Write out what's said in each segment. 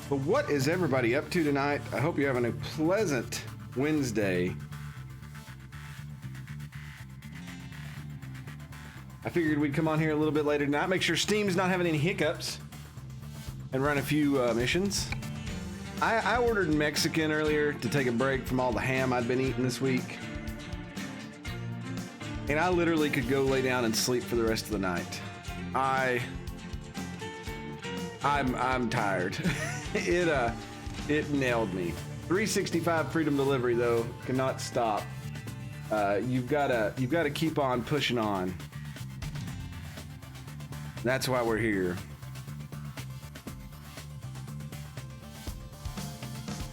But what is everybody up to tonight? I hope you're having a pleasant Wednesday. I figured we'd come on here a little bit later tonight, make sure Steam's not having any hiccups, and run a few missions. I ordered Mexican earlier to take a break from all the ham I'd been eating this week. And I literally could go lay down and sleep for the rest of the night. I'm tired. It nailed me. 365 freedom delivery though cannot stop. You've gotta keep on pushing on. That's why we're here.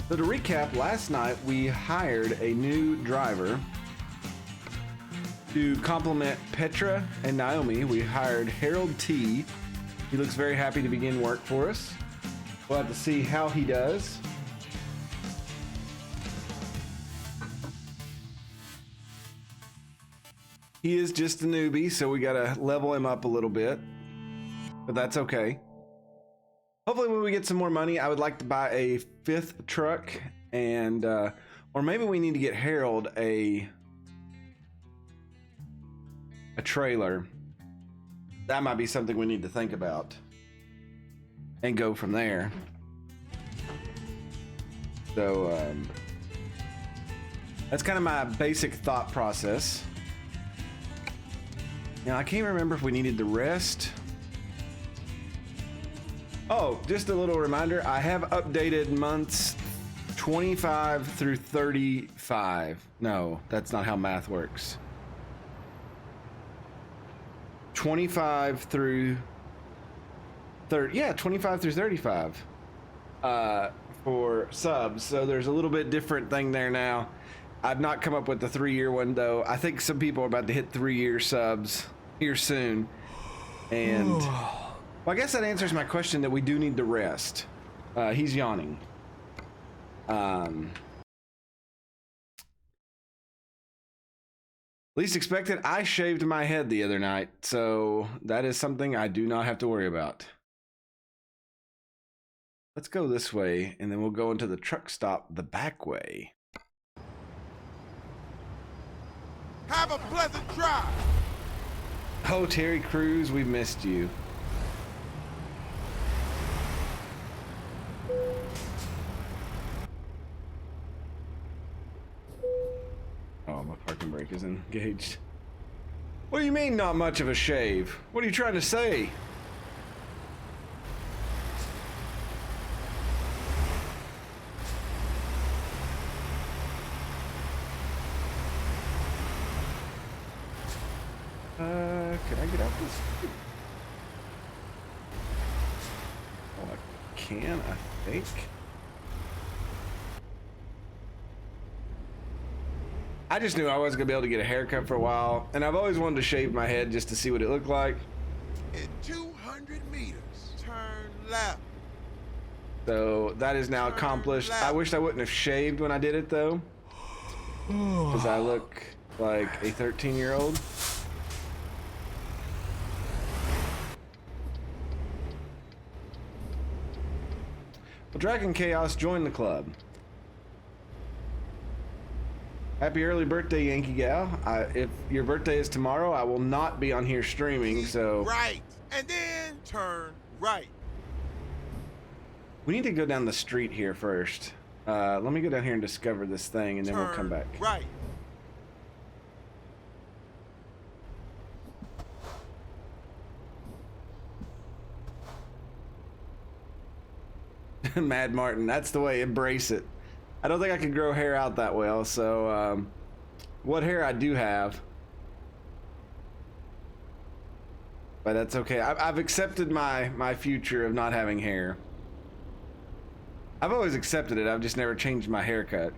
So to recap, last night we hired a new driver to complement Petra and Naomi. We hired Harold T. He looks very happy to begin work for us. We'll have to see how he does. He is just a newbie, so we gotta level him up a little bit, but that's okay. Hopefully when we get some more money, I would like to buy a 5th truck, and or maybe we need to get Harold a trailer. That might be something we need to think about and go from there. So that's kind of my basic thought process. Now I can't remember if we needed to rest. Oh, just a little reminder, I have updated months 25 through 35. No, that's not how math works. 25 through 30, yeah, 25 through 35 for subs. So there's a little bit different thing there now. I've not come up with the 3-year one though. I think some people are about to hit 3-year subs here soon. And well, I guess that answers my question that we do need to rest. He's yawning. Least expected, I shaved my head the other night, so that is something I do not have to worry about. Let's go this way, and then we'll go into the truck stop the back way. Have a pleasant drive. Oh, Terry Crews, we missed you. Oh, my parking brake is engaged. What do you mean, not much of a shave? What are you trying to say? Can I get out this? Oh, I can, I think. I just knew I wasn't gonna be able to get a haircut for a while, and I've always wanted to shave my head just to see what it looked like. In 200 meters, turn left. So that is now accomplished. I wish I wouldn't have shaved when I did it though, because I look like a 13-year-old. Well, Dragon Chaos joined the club. Happy early birthday, Yankee Gal. If your birthday is tomorrow, I will not be on here streaming, so... Right, and then turn right. We need to go down the street here first. Let me go down here and discover this thing, and then we'll come back. Right. Mad Martin, that's the way, embrace it. I don't think I can grow hair out that well, so what hair I do have, but that's okay. I've accepted my future of not having hair. I've always accepted it, I've just never changed my haircut.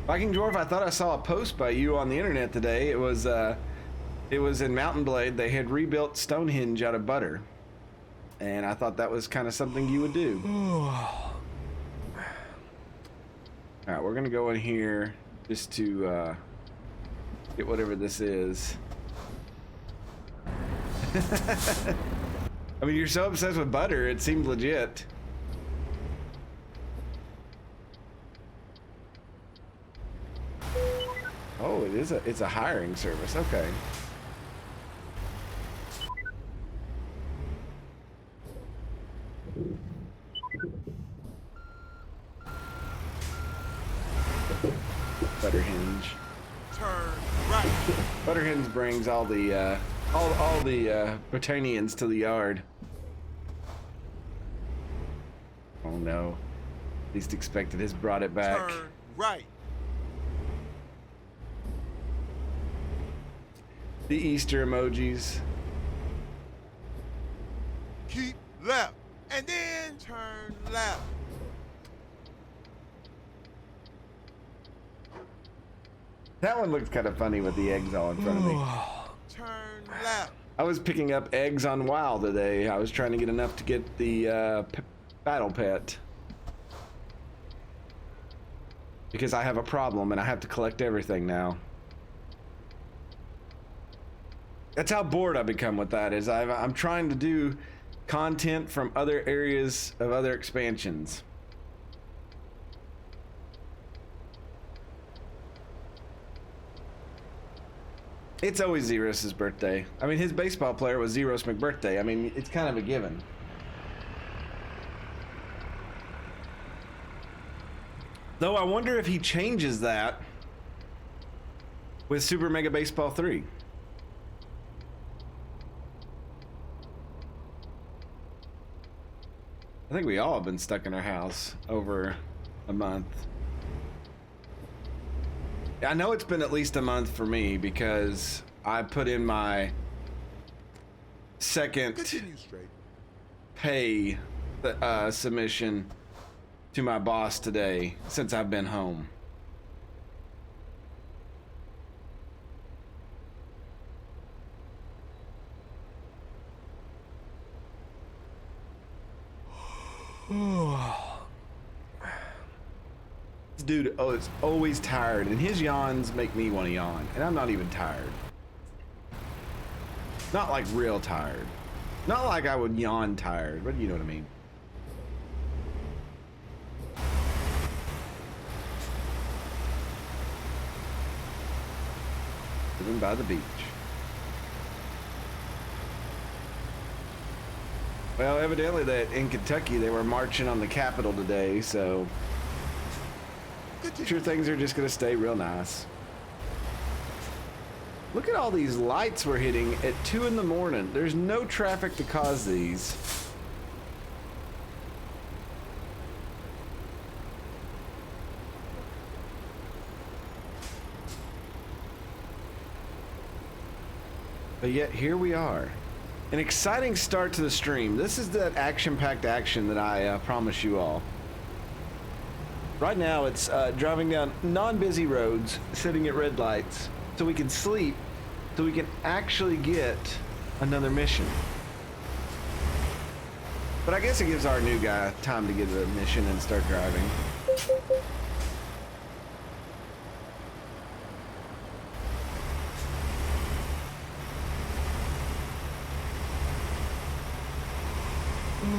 Viking Dwarf, I thought I saw a post by you on the internet today. It was in Mountain Blade. They had rebuilt Stonehenge out of butter, and I thought that was kind of something you would do. All right, we're gonna go in here just to get whatever this is. I mean, you're so obsessed with butter, it seemed legit. Oh, it's a hiring service. Okay. Butter hinge. Turn right. Butter hinge brings all the Britannians to the yard. Oh no. Least expected has brought it back. Turn right. The Easter emojis. Keep left. And then turn left. That one looked kind of funny with the eggs all in front of me. Turn left. I was picking up eggs on WoW today. I was trying to get enough to get the battle pet. Because I have a problem and I have to collect everything now. That's how bored I've become with that, is I'm trying to do content from other areas of other expansions. It's always Zeros' birthday. I mean, his baseball player was Zeros McBirthday. I mean, it's kind of a given. Though I wonder if he changes that with Super Mega Baseball 3. I think we all have been stuck in our house over a month. I know it's been at least a month for me because I put in my second pay submission to my boss today since I've been home. This dude, oh, it's always tired, and his yawns make me want to yawn, and I'm not even tired. Not like real tired. Not like I would yawn tired, but you know what I mean. Living by the beach. Well, evidently that in Kentucky they were marching on the Capitol today, so I'm sure things are just gonna stay real nice. Look at all these lights we're hitting at 2 in the morning. There's no traffic to cause these. But yet here we are. An exciting start to the stream. This is that action-packed action that I promise you all. Right now it's driving down non-busy roads, sitting at red lights, so we can sleep, so we can actually get another mission. But I guess it gives our new guy time to get a mission and start driving.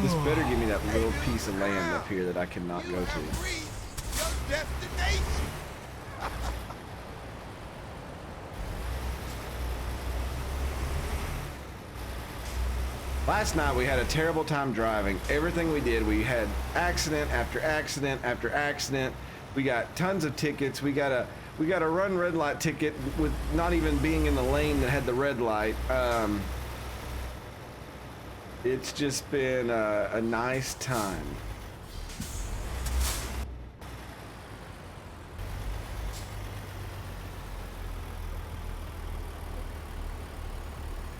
This better give me that little piece of land up here that I cannot go to. Last night we had a terrible time driving. Everything we did, we had accident after accident after accident. We got tons of tickets. We got a run red light ticket with not even being in the lane that had the red light. It's just been a nice time.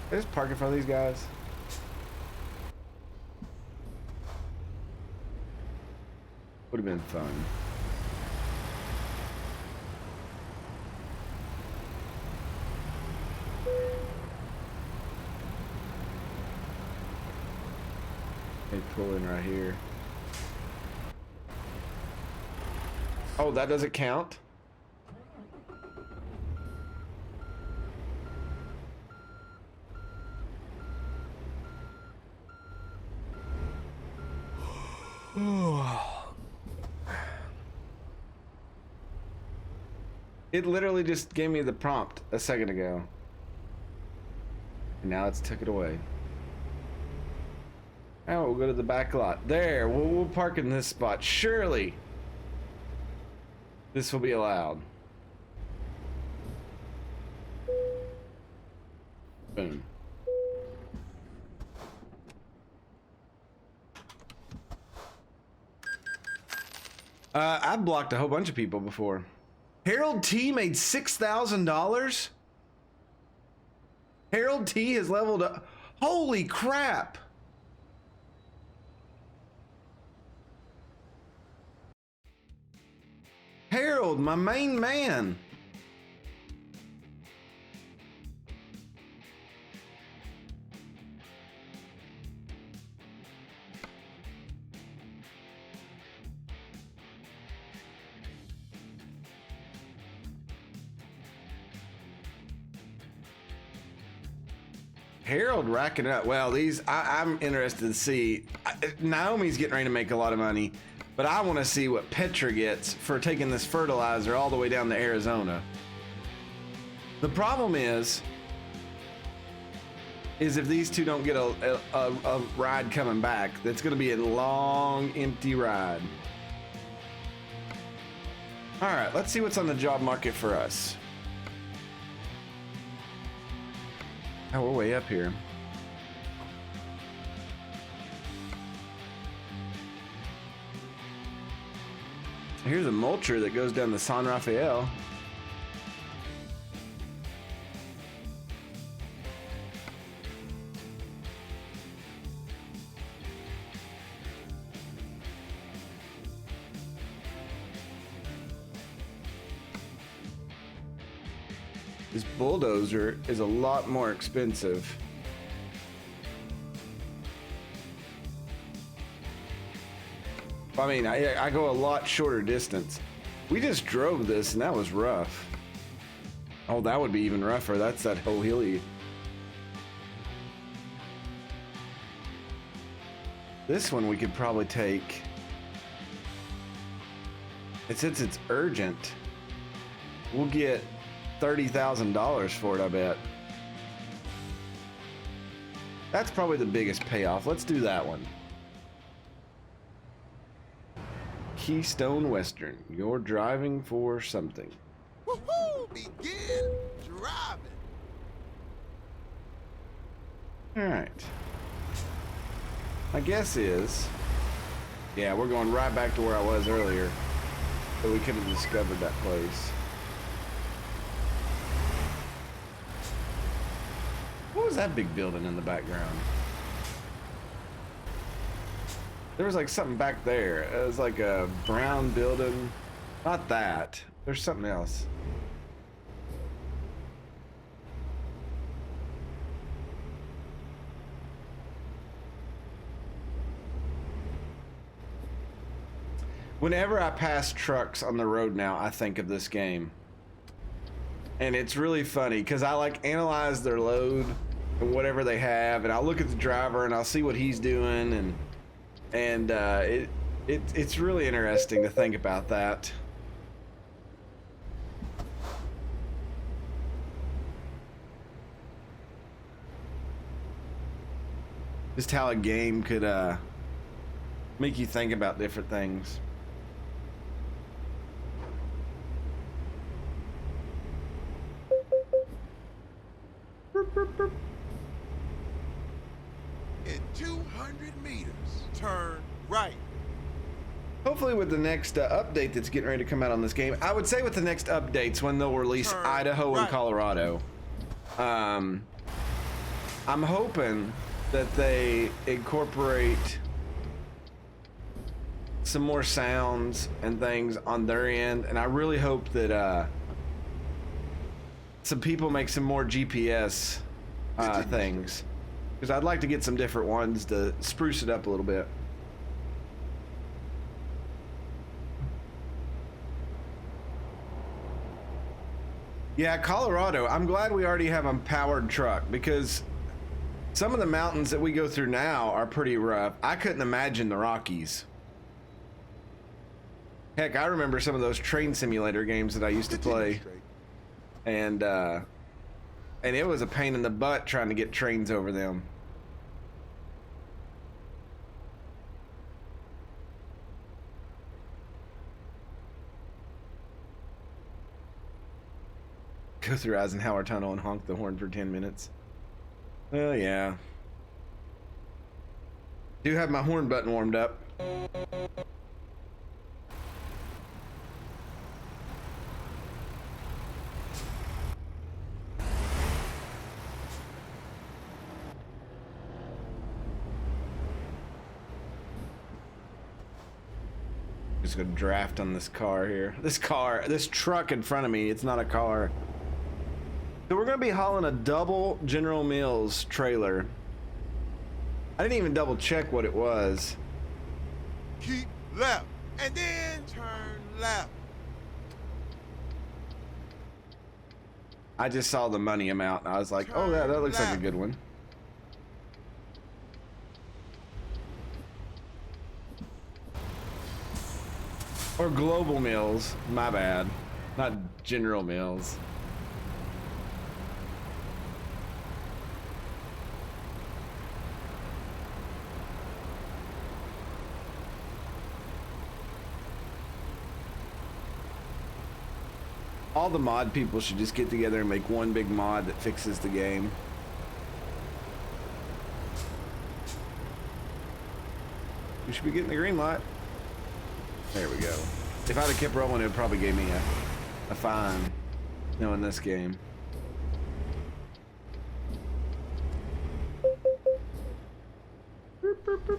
Can I just park in front of these guys? Would have been fun. They pull in right here. Oh, that doesn't count? It literally just gave me the prompt a second ago. And now it's took it away. Oh, we'll go to the back lot. There, we'll park in this spot. Surely this will be allowed. Boom. I've blocked a whole bunch of people before. Harold T made $6,000? Harold T has leveled up. Holy crap! Harold, my main man. Harold racking up. Well, these I'm interested to see. Naomi's getting ready to make a lot of money, but I want to see what Petra gets for taking this fertilizer all the way down to Arizona. The problem is if these two don't get a ride coming back, that's going to be a long, empty ride. All right, let's see what's on the job market for us. Oh, we're way up here. Here's a mulcher that goes down to San Rafael. This bulldozer is a lot more expensive. I mean, I go a lot shorter distance. We just drove this and that was rough. Oh, that would be even rougher. That's that whole hilly. This one we could probably take. Since it's urgent, we'll get $30,000 for it, I bet. That's probably the biggest payoff. Let's do that one. Keystone Western. You're driving for something. Woohoo! Begin driving. Alright. My guess is... yeah, we're going right back to where I was earlier. So we could have discovered that place. What was that big building in the background? There was like something back there. It was like a brown building. Not that. There's something else. Whenever I pass trucks on the road now, I think of this game. And it's really funny because I like analyze their load and whatever they have, and I'll look at the driver and I'll see what he's doing, and it's really interesting to think about that. Just how a game could make you think about different things. In 200 meters, turn right. Hopefully with the next update that's getting ready to come out on this game, I would say with the next updates when they'll release Turn Idaho and right. Colorado, I'm hoping that they incorporate some more sounds and things on their end, and I really hope that some people make some more GPS things, because I'd like to get some different ones to spruce it up a little bit. Yeah, Colorado. I'm glad we already have a powered truck because some of the mountains that we go through now are pretty rough. I couldn't imagine the Rockies. Heck, I remember some of those train simulator games that I used to play, and it was a pain in the butt trying to get trains over them. Go through Eisenhower Tunnel and honk the horn for 10 minutes. Well, yeah. Do have my horn button warmed up. Just gonna draft on this car here. This truck in front of me, it's not a car. So we're gonna be hauling a double General Mills trailer. I didn't even double check what it was. Keep left, and then turn left. I just saw the money amount and I was like, oh, that looks like a good one. Or Global Mills, my bad. Not General Mills. All the mod people should just get together and make one big mod that fixes the game. We should be getting the green light. There we go. If I'd have kept rolling, it would probably gave me a fine, knowing this game. Boop, boop, boop.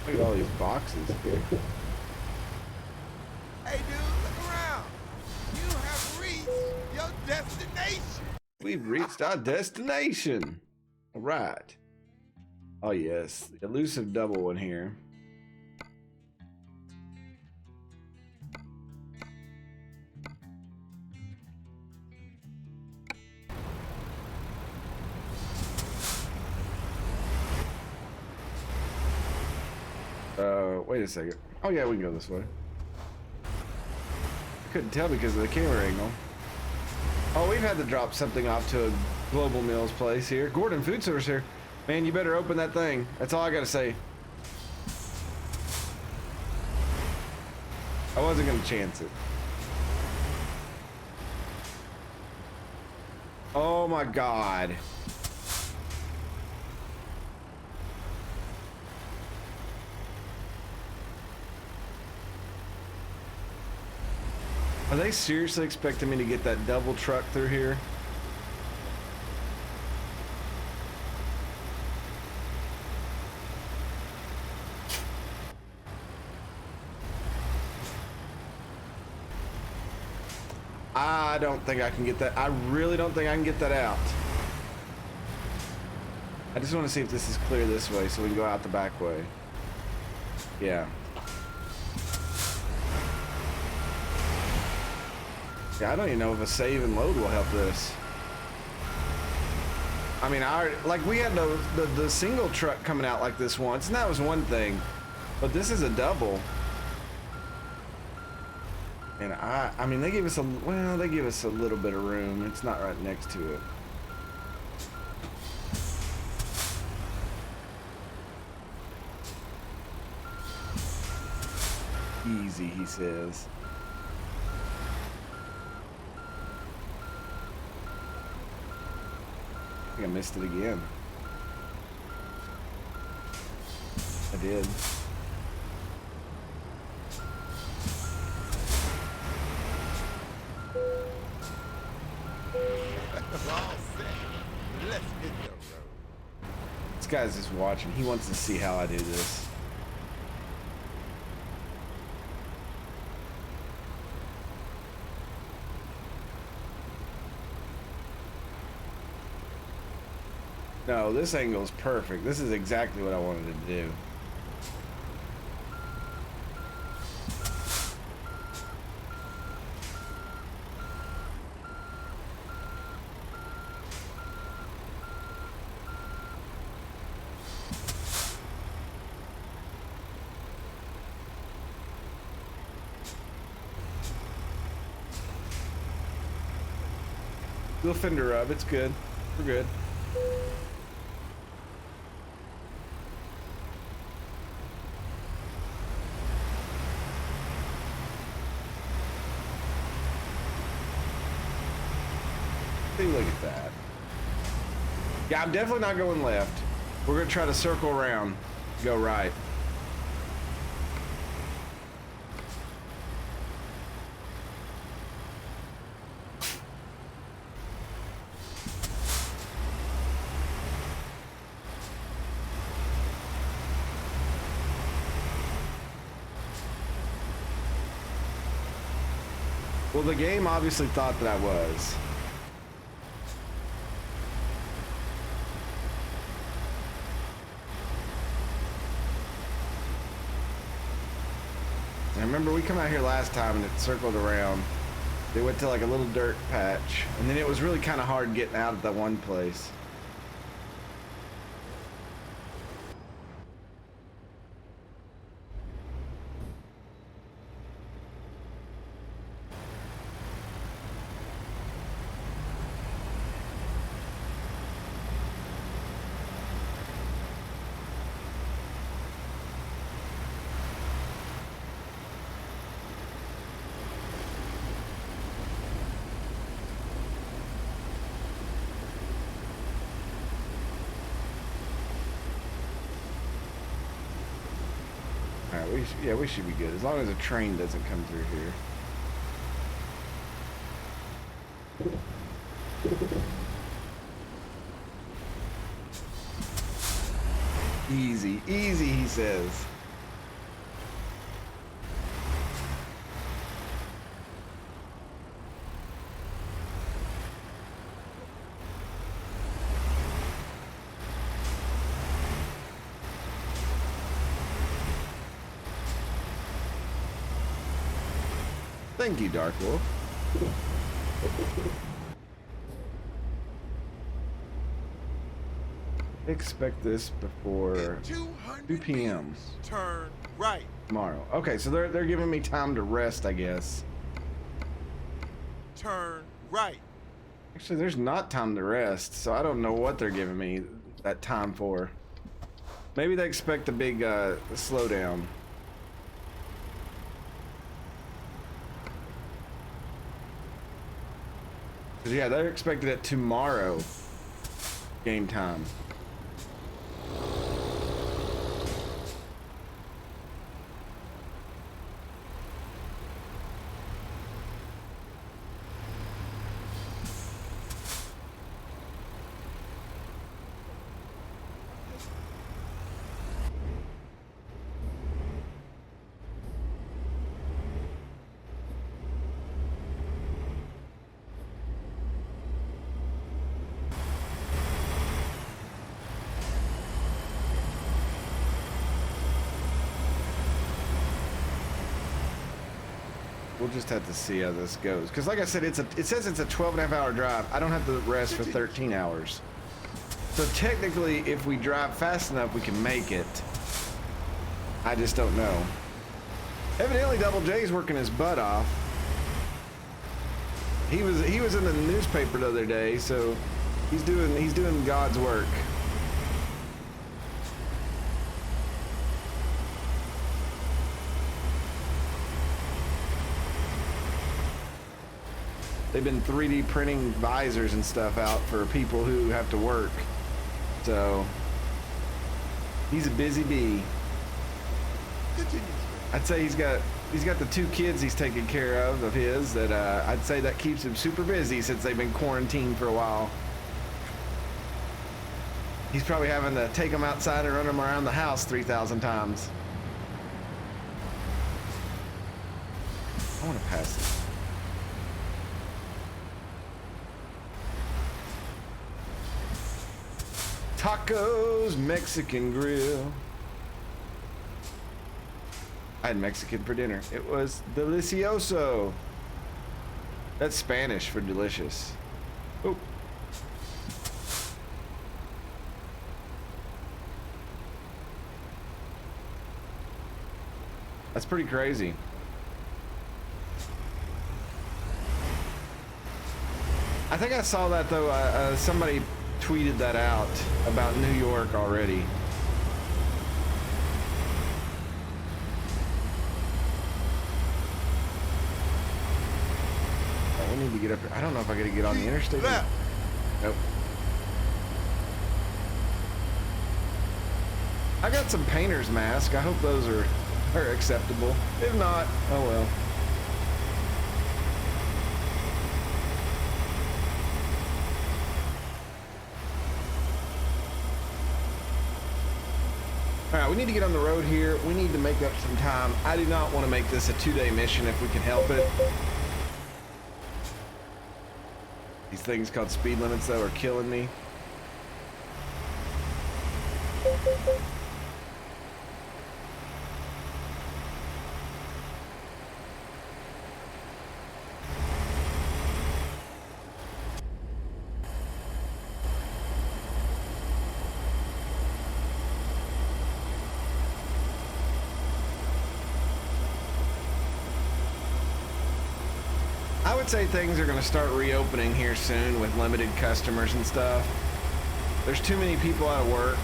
Look at all these boxes here. Hey, dude, look around. You have reached your destination. We've reached our destination. All right. Oh yes, the elusive double one here. Wait a second. Oh yeah, we can go this way. Couldn't tell because of the camera angle. Oh, we've had to drop something off to a Global Mills place here. Gordon Food Source here. Man, you better open that thing. That's all I gotta say. I wasn't gonna chance it. Oh my God. Are they seriously expecting me to get that double truck through here? I don't think I can get that. I really don't think I can get that out. I just want to see if this is clear this way so we can go out the back way. Yeah. Yeah, I don't even know if a save and load will help this. I mean, like we had the single truck coming out like this once, and that was one thing, but this is a double. And I mean, they give us they give us a little bit of room. It's not right next to it. Easy, he says. I think I missed it again. I did. Let's hit the road. This guy's just watching. He wants to see how I do this. No, this angle is perfect. This is exactly what I wanted to do. Little fender rub, it's good. We're good. See, look at that. Yeah, I'm definitely not going left. We're gonna try to circle around, go right. Well, the game obviously thought that I was. I remember we come out here last time and it circled around. They went to like a little dirt patch, and then it was really kind of hard getting out of that one place. Alright, we should be good as long as a train doesn't come through here. Easy, easy, he says. Thank you, Dark Wolf. Expect this before 2 p.m. Turn right. Tomorrow. Okay, so they're giving me time to rest, I guess. Turn right. Actually, there's not time to rest, so I don't know what they're giving me that time for. Maybe they expect a big slowdown. Yeah, they're expecting it tomorrow. Game time. We'll just have to see how this goes. Because like I said, it says it's a 12.5-hour drive. I don't have to rest for 13 hours. So technically, if we drive fast enough, we can make it. I just don't know. Evidently, Double J's working his butt off. He was in the newspaper the other day, so he's doing God's work. They've been 3D printing visors and stuff out for people who have to work. So he's a busy bee. I'd say he's got the 2 kids he's taking care of his that I'd say that keeps him super busy since they've been quarantined for a while. He's probably having to take them outside and run them around the house 3,000 times. I want to pass this. Tacos Mexican Grill. I had Mexican for dinner. It was delicioso. That's Spanish for delicious. Oh. That's pretty crazy. I think I saw that though. Somebody tweeted that out about New York already. Oh, we need to get up here. I don't know if I gotta get on the interstate. Nope. I got some painter's mask. I hope those are acceptable. If not, oh well. All right, we need to get on the road here. We need to make up some time. I do not want to make this a 2-day mission if we can help it. These things called speed limits, though, are killing me. I would say things are going to start reopening here soon with limited customers and stuff. There's too many people out of work,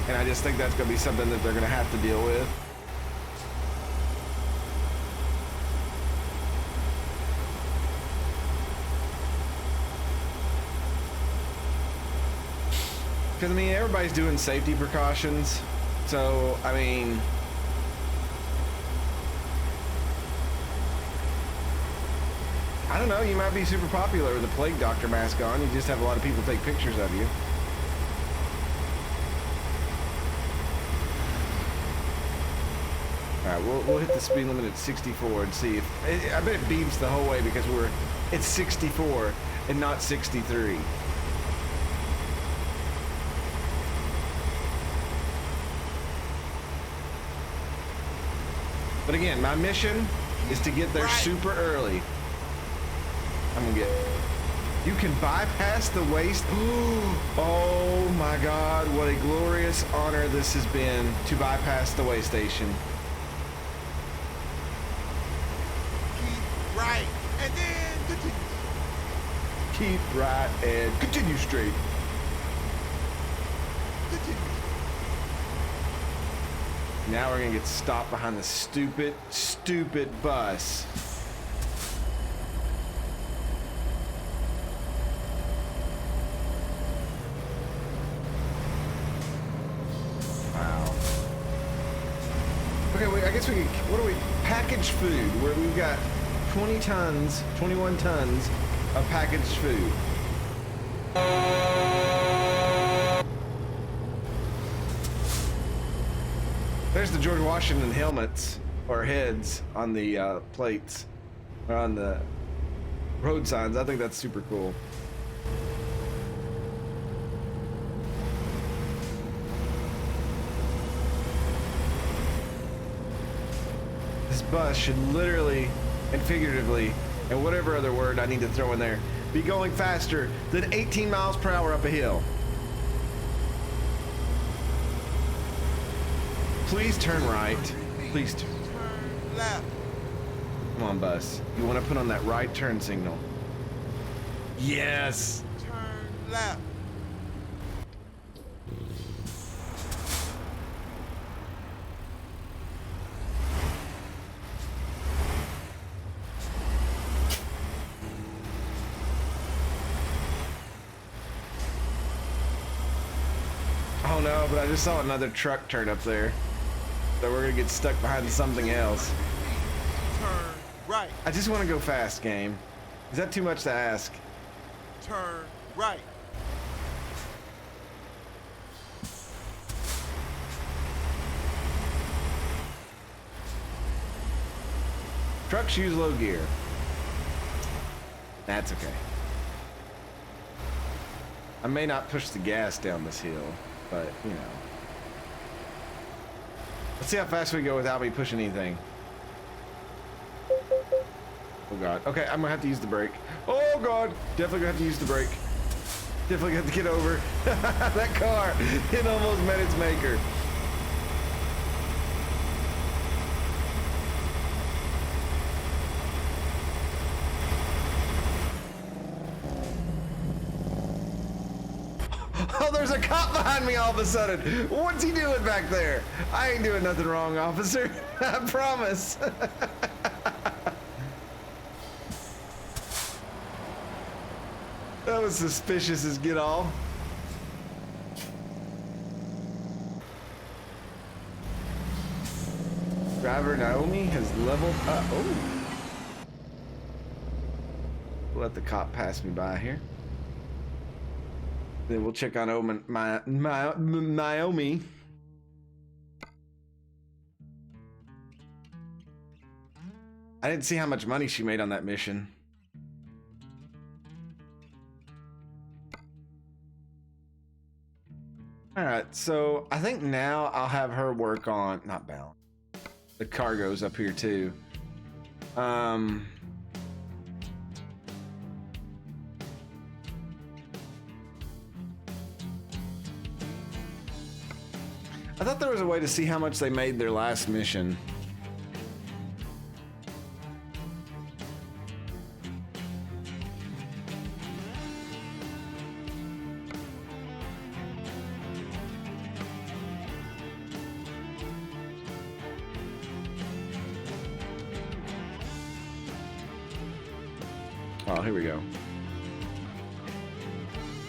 and I just think that's going to be something that they're going to have to deal with. Because, I mean, everybody's doing safety precautions, so, I mean... I don't know, you might be super popular with a plague doctor mask on. You just have a lot of people take pictures of you. Alright, we'll hit the speed limit at 64 and see if... I bet it beeps the whole way because it's 64 and not 63. But again, my mission is to get there super early. I'm gonna get... You can bypass the waste. Oh my God, what a glorious honor this has been to bypass the way station. Keep right and then continue. Keep right and continue straight. Continue. Now we're gonna get stopped behind the stupid bus. I guess we could, what do we, packaged food, where we've got 21 tons of packaged food. There's the George Washington helmets, or heads, on the plates, or on the road signs. I think that's super cool. This bus should literally and figuratively, and whatever other word I need to throw in there, be going faster than 18 miles per hour up a hill. Please turn right. Please turn left. Come on, bus. You want to put on that right turn signal. Yes. Turn left. Oh no, but I just saw another truck turn up there. So we're gonna get stuck behind something else. Turn right. I just want to go fast, game. Is that too much to ask? Turn right. Trucks use low gear. That's okay. I may not push the gas down this hill, but you know. Let's see how fast we go without me pushing anything. Oh God. Okay, I'm gonna have to use the brake. Oh God, definitely gonna have to use the brake. Definitely have to get over. That car, it almost met its maker. Oh, there's a cop behind me all of a sudden. What's he doing back there? I ain't doing nothing wrong, officer. I promise. That was suspicious as get all. Driver Naomi has leveled up. Oh. Let the cop pass me by here. Then we'll check on Naomi. I didn't see how much money she made on that mission. All right, so I think now I'll have her work on, not balance. The cargo's up here too. I thought there was a way to see how much they made their last mission. Oh, here we go.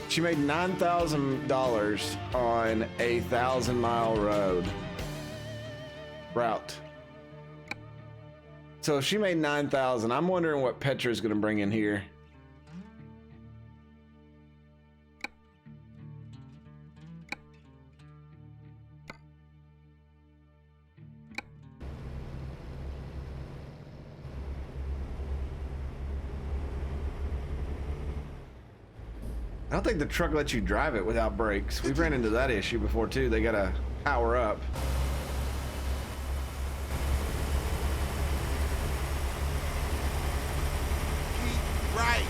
She made $9,000 on a 1,000-mile route. So if she made 9,000, I'm wondering what Petra's gonna bring in here. I don't think the truck lets you drive it without brakes. We've ran into that issue before too. They gotta power up. Keep right.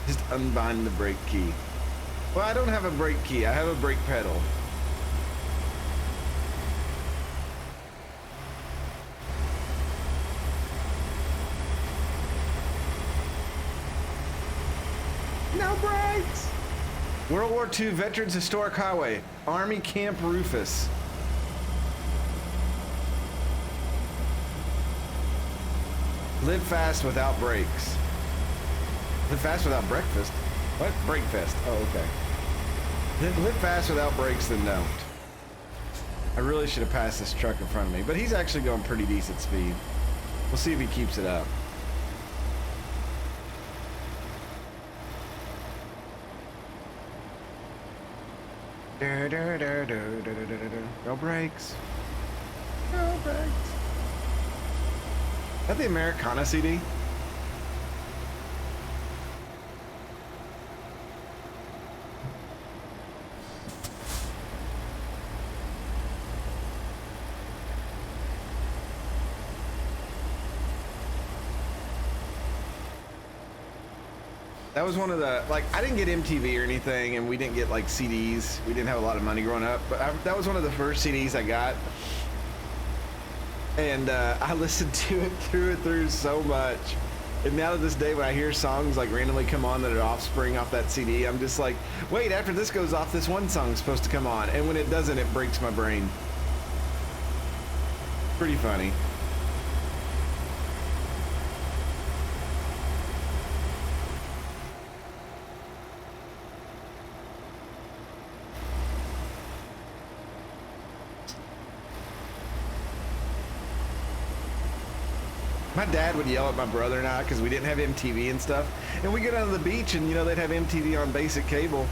Just unbind the brake key. Well, I don't have a brake key. I have a brake pedal. No brakes! World War II Veterans Historic Highway, Army Camp Rufus. Live fast without brakes. Live fast without breakfast? What? Breakfast. Oh, okay. Live fast without brakes, then don't. I really should have passed this truck in front of me, but he's actually going pretty decent speed. We'll see if he keeps it up. No brakes. No brakes. Is that the Americana CD? That was one of the, like, I didn't get MTV or anything, and we didn't get, like, CDs. We didn't have a lot of money growing up, but that was one of the first CDs I got. And I listened to it through so much. And now to this day, when I hear songs, like, randomly come on that are Offspring off that CD, I'm just like, wait, after this goes off, this one song's supposed to come on. And when it doesn't, it breaks my brain. Pretty funny. My dad would yell at my brother and I because we didn't have MTV and stuff. And we go down to the beach and, you know, they'd have MTV on basic cable.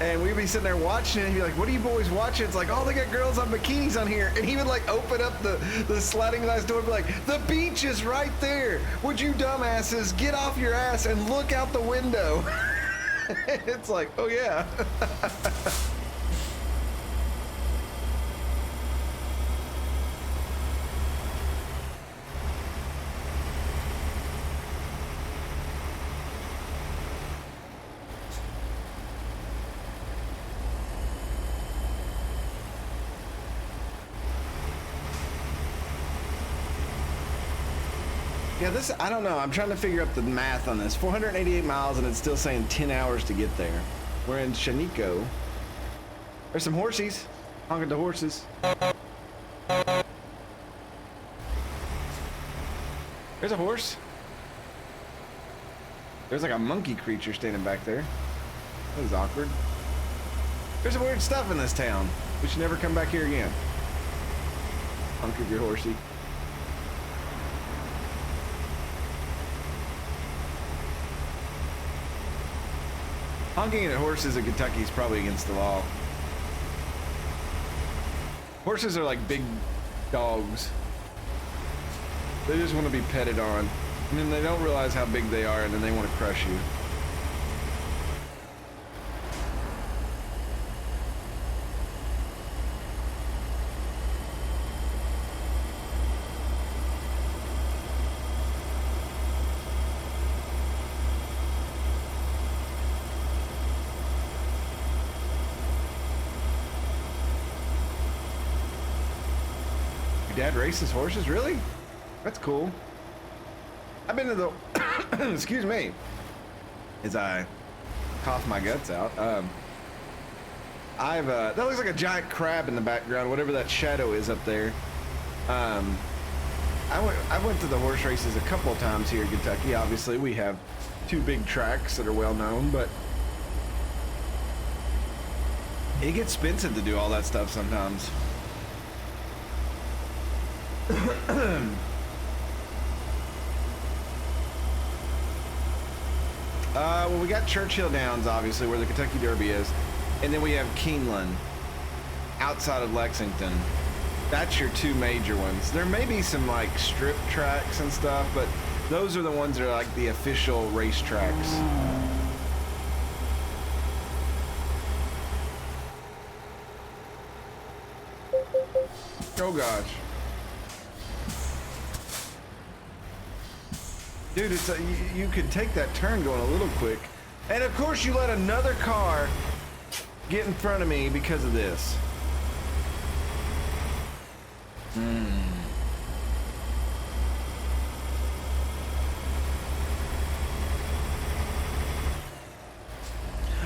And we'd be sitting there watching it and he'd be like, what are you boys watching? It's like, oh, they got girls on bikinis on here. And he would like open up the sliding glass door and be like, the beach is right there. Would you dumbasses get off your ass and look out the window? It's like, oh yeah. Yeah, this, I don't know. I'm trying to figure out the math on this. 488 miles and it's still saying 10 hours to get there. We're in Shaniko. There's some horsies. Honking the horses. There's a horse. There's like a monkey creature standing back there. That was awkward. There's some weird stuff in this town. We should never come back here again. Honk of your horsey. Honking at horses in Kentucky is probably against the law. Horses are like big dogs. They just want to be petted on. And then they don't realize how big they are and then they want to crush you. Dad races horses? Really? That's cool. I've been to the excuse me as I cough my guts out. That looks like a giant crab in the background, whatever that shadow is up there. I went to the horse races a couple of times here in Kentucky. Obviously we have two big tracks that are well known, but it gets expensive to do all that stuff sometimes. Well, we got Churchill Downs, obviously, where the Kentucky Derby is, and then we have Keeneland, outside of Lexington. That's your two major ones. There may be some like strip tracks and stuff, but those are the ones that are like the official race tracks. Oh gosh. Dude, it's you could take that turn going a little quick. And of course you let another car get in front of me because of this.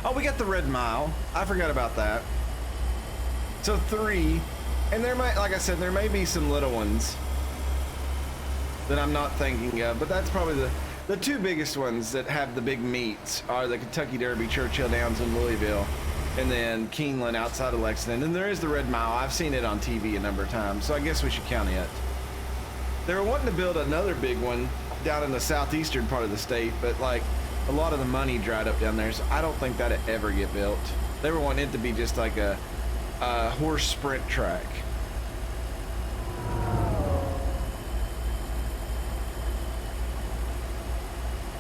Oh, we got the red mile. I forgot about that. So 3. And there might, like I said, there may be some little ones that I'm not thinking of, but that's probably the two biggest ones that have the big meets are the Kentucky Derby, Churchill Downs in Louisville, and then Keeneland outside of Lexington. And there is the Red Mile. I've seen it on TV a number of times, so I guess we should count it. They were wanting to build another big one down in the southeastern part of the state, but like a lot of the money dried up down there, so I don't think that'd ever get built. They were wanting it to be just like a horse sprint track.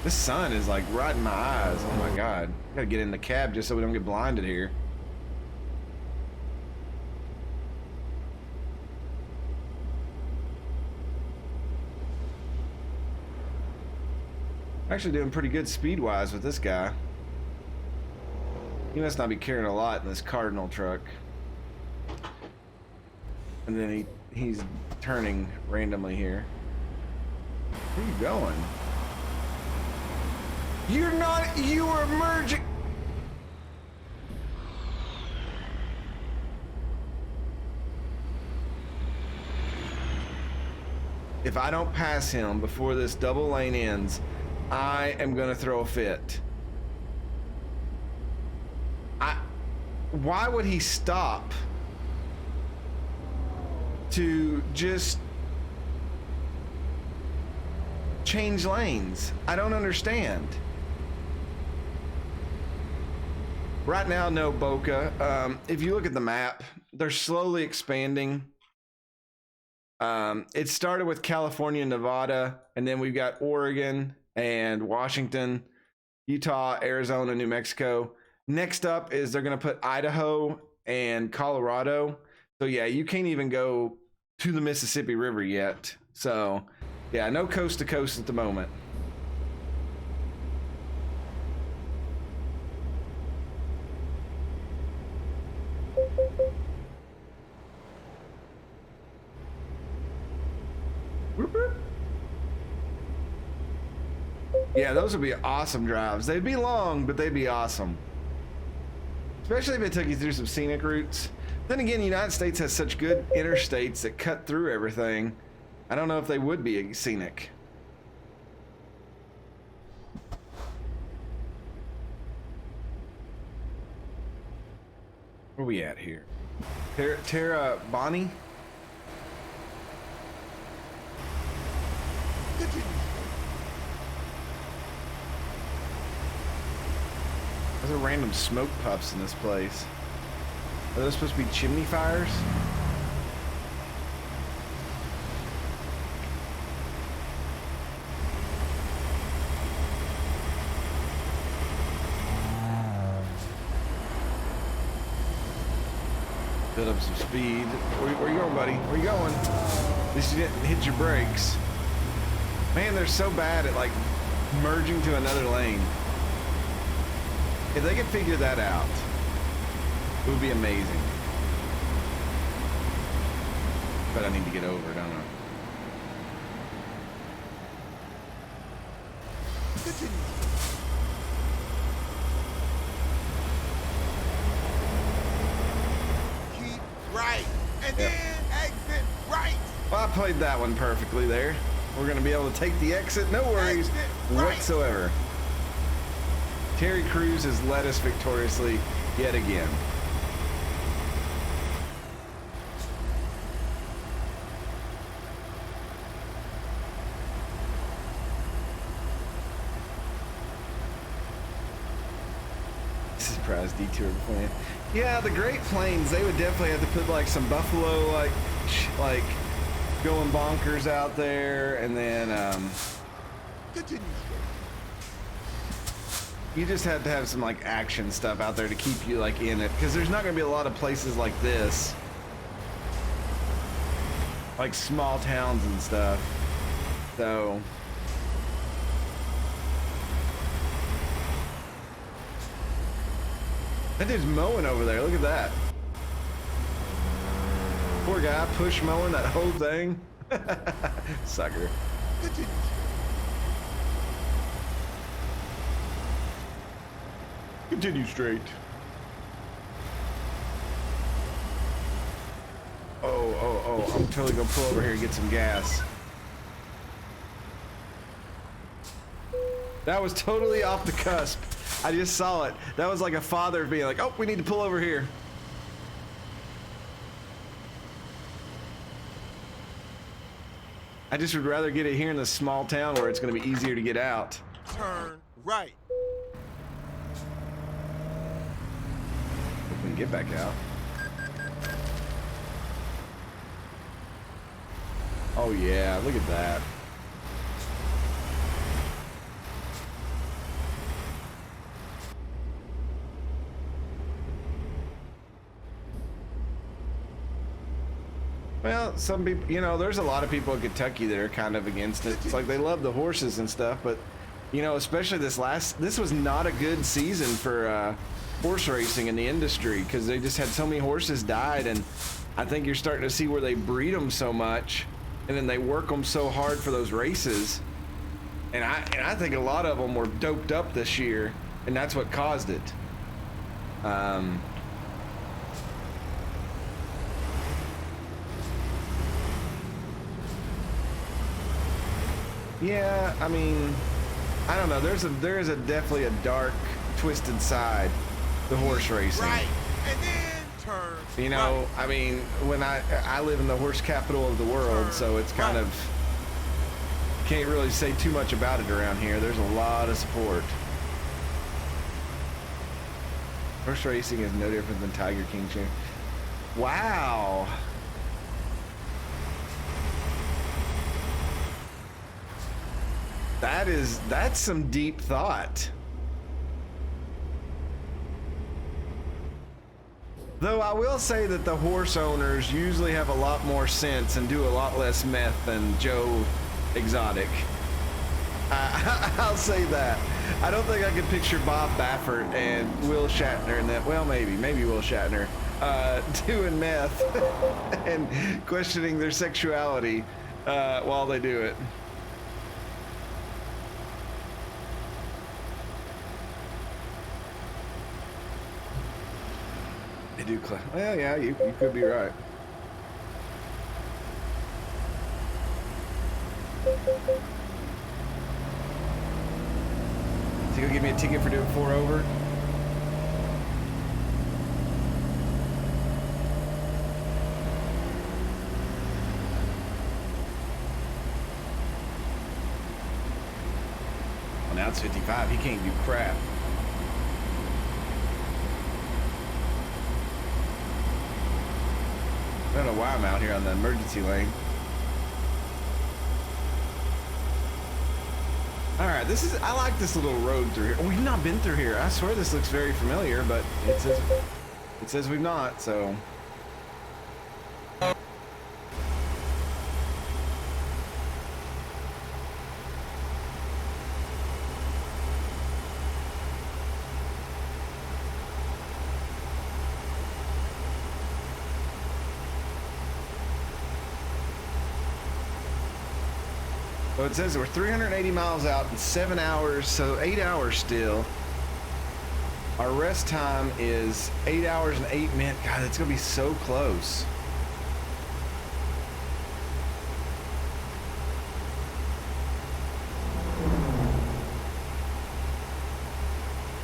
This sun is like right in my eyes. Oh my God. I gotta get in the cab just so we don't get blinded here. Actually doing pretty good speed-wise with this guy. He must not be carrying a lot in this Cardinal truck. And then he's turning randomly here. Where are you going? You're not, you are merging. If I don't pass him before this double lane ends, I am gonna throw a fit. Why would he stop to just change lanes? I don't understand. Right now, no Boca. If you look at the map, they're slowly expanding. It started with California, Nevada, and then we've got Oregon and Washington. Utah, Arizona, New Mexico. Next up is they're going to put Idaho and Colorado. So yeah, you can't even go to the Mississippi River yet. So yeah, no coast to coast at the moment. Yeah, those would be awesome drives. They'd be long, but they'd be awesome. Especially if it took you through some scenic routes. Then again, the United States has such good interstates that cut through everything. I don't know if they would be scenic. Where are we at here? Terra Bonnie? There's a random smoke puffs in this place. Are those supposed to be chimney fires? Build up some speed. Where you going, buddy? Where you going? At least you didn't hit your brakes. Man, they're so bad at like merging to another lane. If they could figure that out, it would be amazing. But I need to get over, don't I? Keep right, and then exit right. Well, I played that one perfectly there. We're going to be able to take the exit, no worries whatsoever. Terry Crews has led us victoriously yet again. Surprise detour plan. Yeah, the Great Plains, they would definitely have to put like some buffalo like going bonkers out there, and then Continue. you just have to have some like action stuff out there to keep you like in it, because there's not going to be a lot of places like this, like small towns and stuff. So that dude's mowing over there. Look at that. Poor guy, push mowing that whole thing. Sucker. Continue. Continue straight. Oh, I'm totally gonna pull over here and get some gas. That was totally off the cusp. I just saw it. That was like a father being like, oh, we need to pull over here. I just would rather get it here in the small town where it's gonna be easier to get out. Turn right. We can get back out. Oh yeah, look at that. Well, some people, you know, there's a lot of people in Kentucky that are kind of against it. It's like they love the horses and stuff, but, you know, especially this was not a good season for horse racing in the industry, because they just had so many horses died, and I think you're starting to see where they breed them so much, and then they work them so hard for those races, and I think a lot of them were doped up this year, and that's what caused it. Yeah, I mean, I don't know. There is definitely a dark, twisted side to horse racing. Right, and then turn. You know, right. I mean, when I live in the horse capital of the world, so it's kind of, can't really say too much about it around here. There's a lot of support. Horse racing is no different than Tiger King Chair. Wow. That's some deep thought. Though I will say that the horse owners usually have a lot more sense and do a lot less meth than Joe Exotic. I'll say that. I don't think I could picture Bob Baffert and Will Shatner in that. Well, maybe Will Shatner doing meth and questioning their sexuality while they do it. They do. Well, yeah, you could be right. Is he gonna give me a ticket for doing 4 over? Well, now it's 55. He can't do crap. I don't know why I'm out here on the emergency lane. All right, I like this little road through here. We've not been through here. I swear this looks very familiar, but it says we've not, so. So it says we're 380 miles out in 7 hours, so 8 hours still. Our rest time is 8 hours and 8 minutes. God, it's gonna be so close.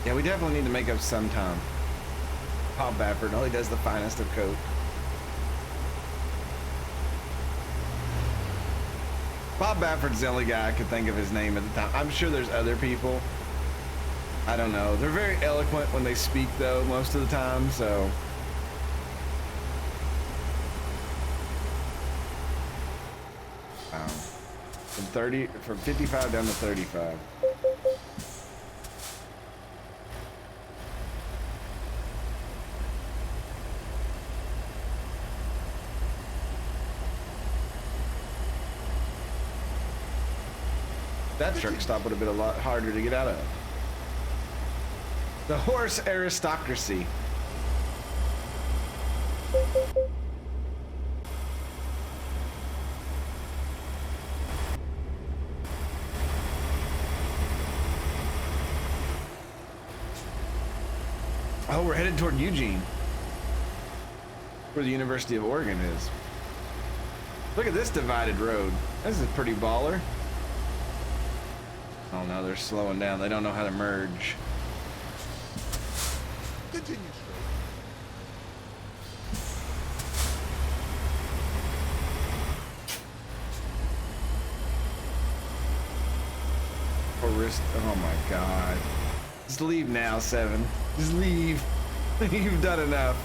Yeah, we definitely need to make up some time. Bob Baffert only does the finest of coke. Bob Baffert's the only guy I could think of his name at the time. I'm sure there's other people. I don't know. They're very eloquent when they speak, though, most of the time, so. Wow. From 55 down to 35. That truck stop would have been a lot harder to get out of. The horse aristocracy. Oh, we're headed toward Eugene, where the University of Oregon is. Look at this divided road. This is pretty baller. Oh no, they're slowing down. They don't know how to merge. Continue Oh my god. Just leave now, 7. Just leave. You've done enough.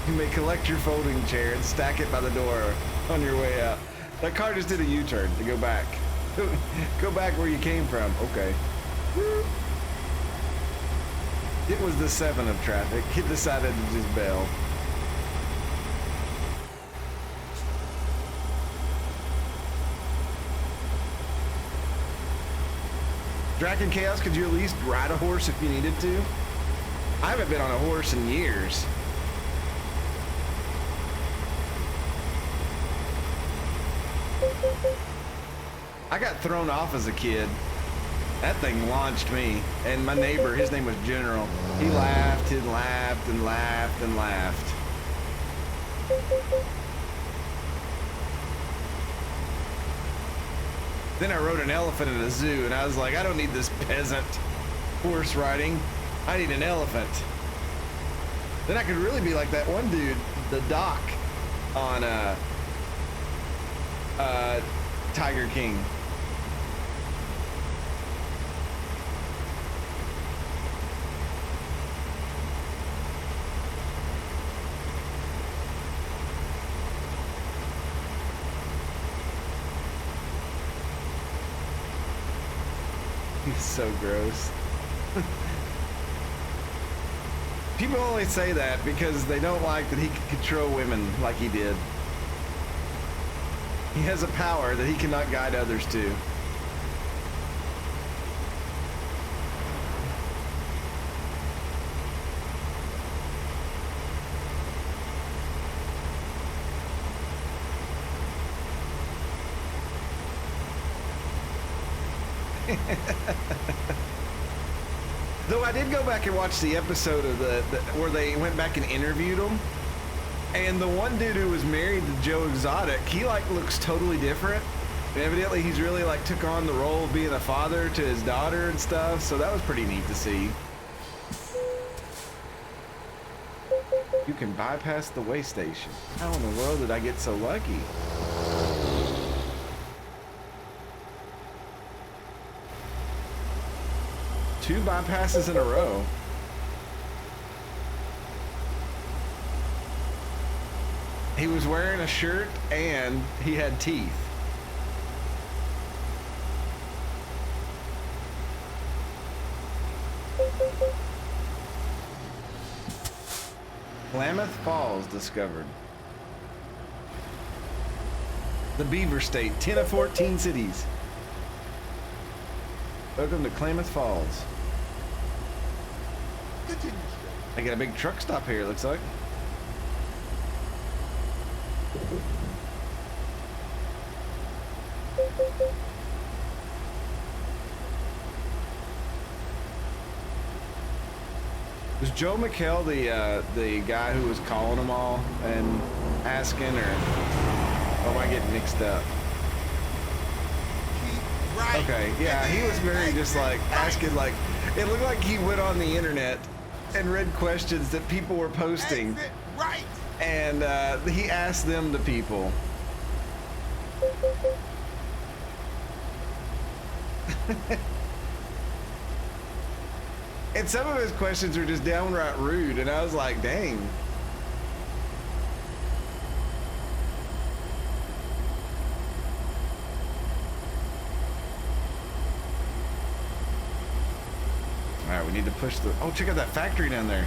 You may collect your folding chair and stack it by the door on your way out. That car just did a U-turn to go back. Go back where you came from. Okay. It was the 7 of traffic. He decided to just bail. Draken Chaos, could you at least ride a horse if you needed to? I haven't been on a horse in years. I got thrown off as a kid. That thing launched me. And my neighbor, his name was General. He laughed and laughed and laughed and laughed. Then I rode an elephant at a zoo, and I was like, I don't need this peasant horse riding. I need an elephant. Then I could really be like that one dude, the doc, on Tiger King. He's so gross. People only say that because they don't like that he can control women like he did. He has a power that he cannot guide others to. Though I did go back and watch the episode of the where they went back and interviewed him, and the one dude who was married to Joe Exotic, he like looks totally different. And evidently he's really like took on the role of being a father to his daughter and stuff, so that was pretty neat to see. You can bypass the way station. How in the world did I get so lucky? Two bypasses in a row. He was wearing a shirt and he had teeth. Klamath Falls discovered. The Beaver State, 10 of 14 cities. Welcome to Klamath Falls. Continue. I got a big truck stop here, it looks like. Was Joe McHale the guy who was calling them all and asking, or am I getting mixed up? Keep right. Okay, yeah, he was very just like asking, like, it looked like he went on the internet and read questions that people were posting, Exit right. and he asked them to people. And some of his questions were just downright rude, and I was like, dang. All right, we need to push the... Oh, check out that factory down there.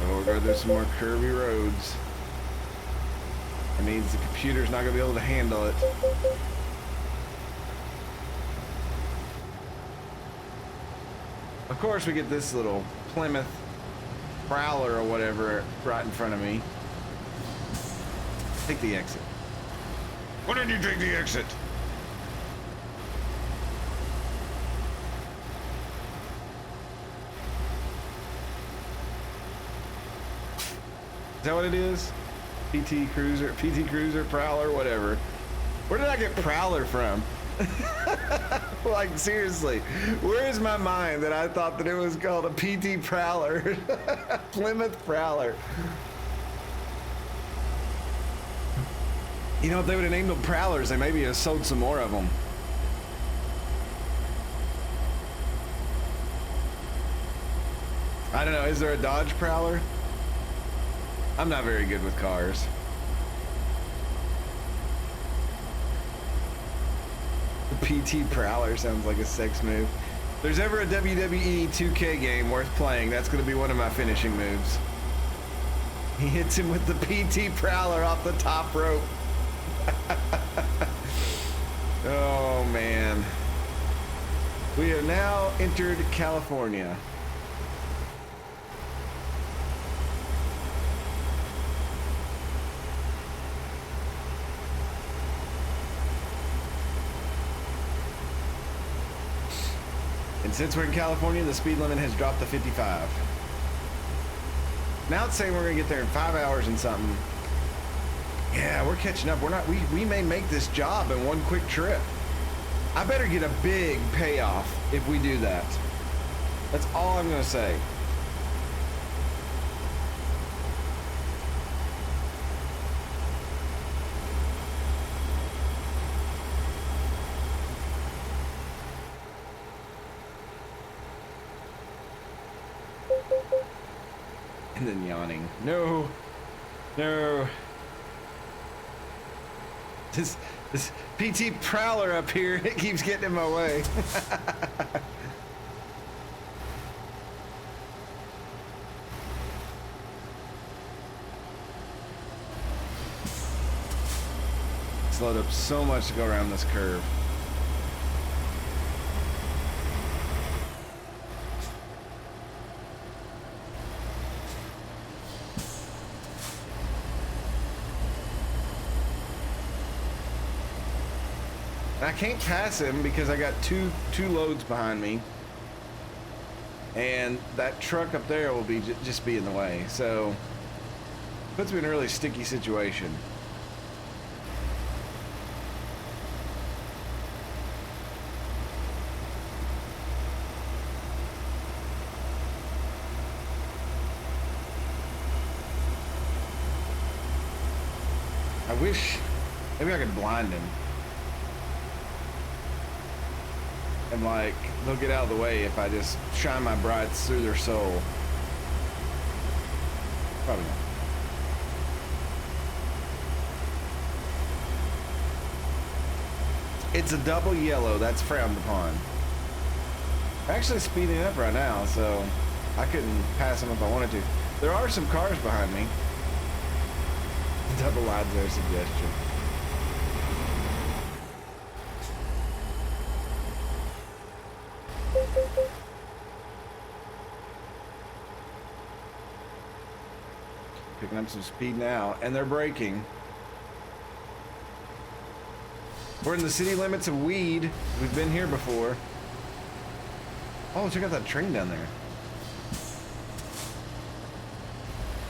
Oh, we're going through some more curvy roads. That means the computer's not going to be able to handle it. Of course, we get this little Plymouth Prowler or whatever right in front of me. Take the exit. Why didn't you take the exit? Is that what it is? PT Cruiser, Prowler, whatever. Where did I get Prowler from? Like, seriously, where is my mind that I thought that it was called a PT Prowler? Plymouth Prowler. You know, if they would have named them Prowlers, they maybe have sold some more of them. I don't know, is there a Dodge Prowler? I'm not very good with cars. The PT Prowler sounds like a sex move. If there's ever a WWE 2K game worth playing, that's going to be one of my finishing moves. He hits him with the PT Prowler off the top rope. Oh, man. We have now entered California. And since we're in California, the speed limit has dropped to 55. Now it's saying we're gonna get there in 5 hours and something. Yeah, we're catching up. We may make this job in one quick trip. I better get a big payoff if we do that. That's all I'm gonna say. And then yawning. No. No. This PT Prowler up here, it keeps getting in my way. Slowed up so much to go around this curve. I can't pass him because I got two loads behind me, and that truck up there will be just be in the way. So it puts me in a really sticky situation. I wish maybe I could blind him. And like, they'll get out of the way if I just shine my brights through their soul. Probably not. It's a double yellow, that's frowned upon. I'm actually speeding up right now, so I couldn't pass them if I wanted to. There are some cars behind me. Double line's their suggestion. Picking up some speed now, and they're braking. We're in the city limits of Weed. We've been here before. Oh, check out that train down there.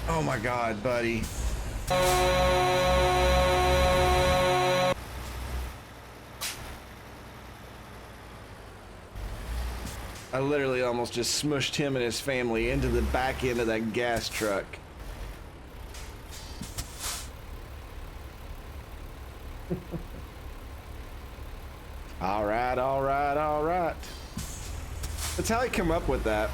Oh my God, buddy. I literally almost just smushed him and his family into the back end of that gas truck. All right, all right, all right. That's how I come up with that.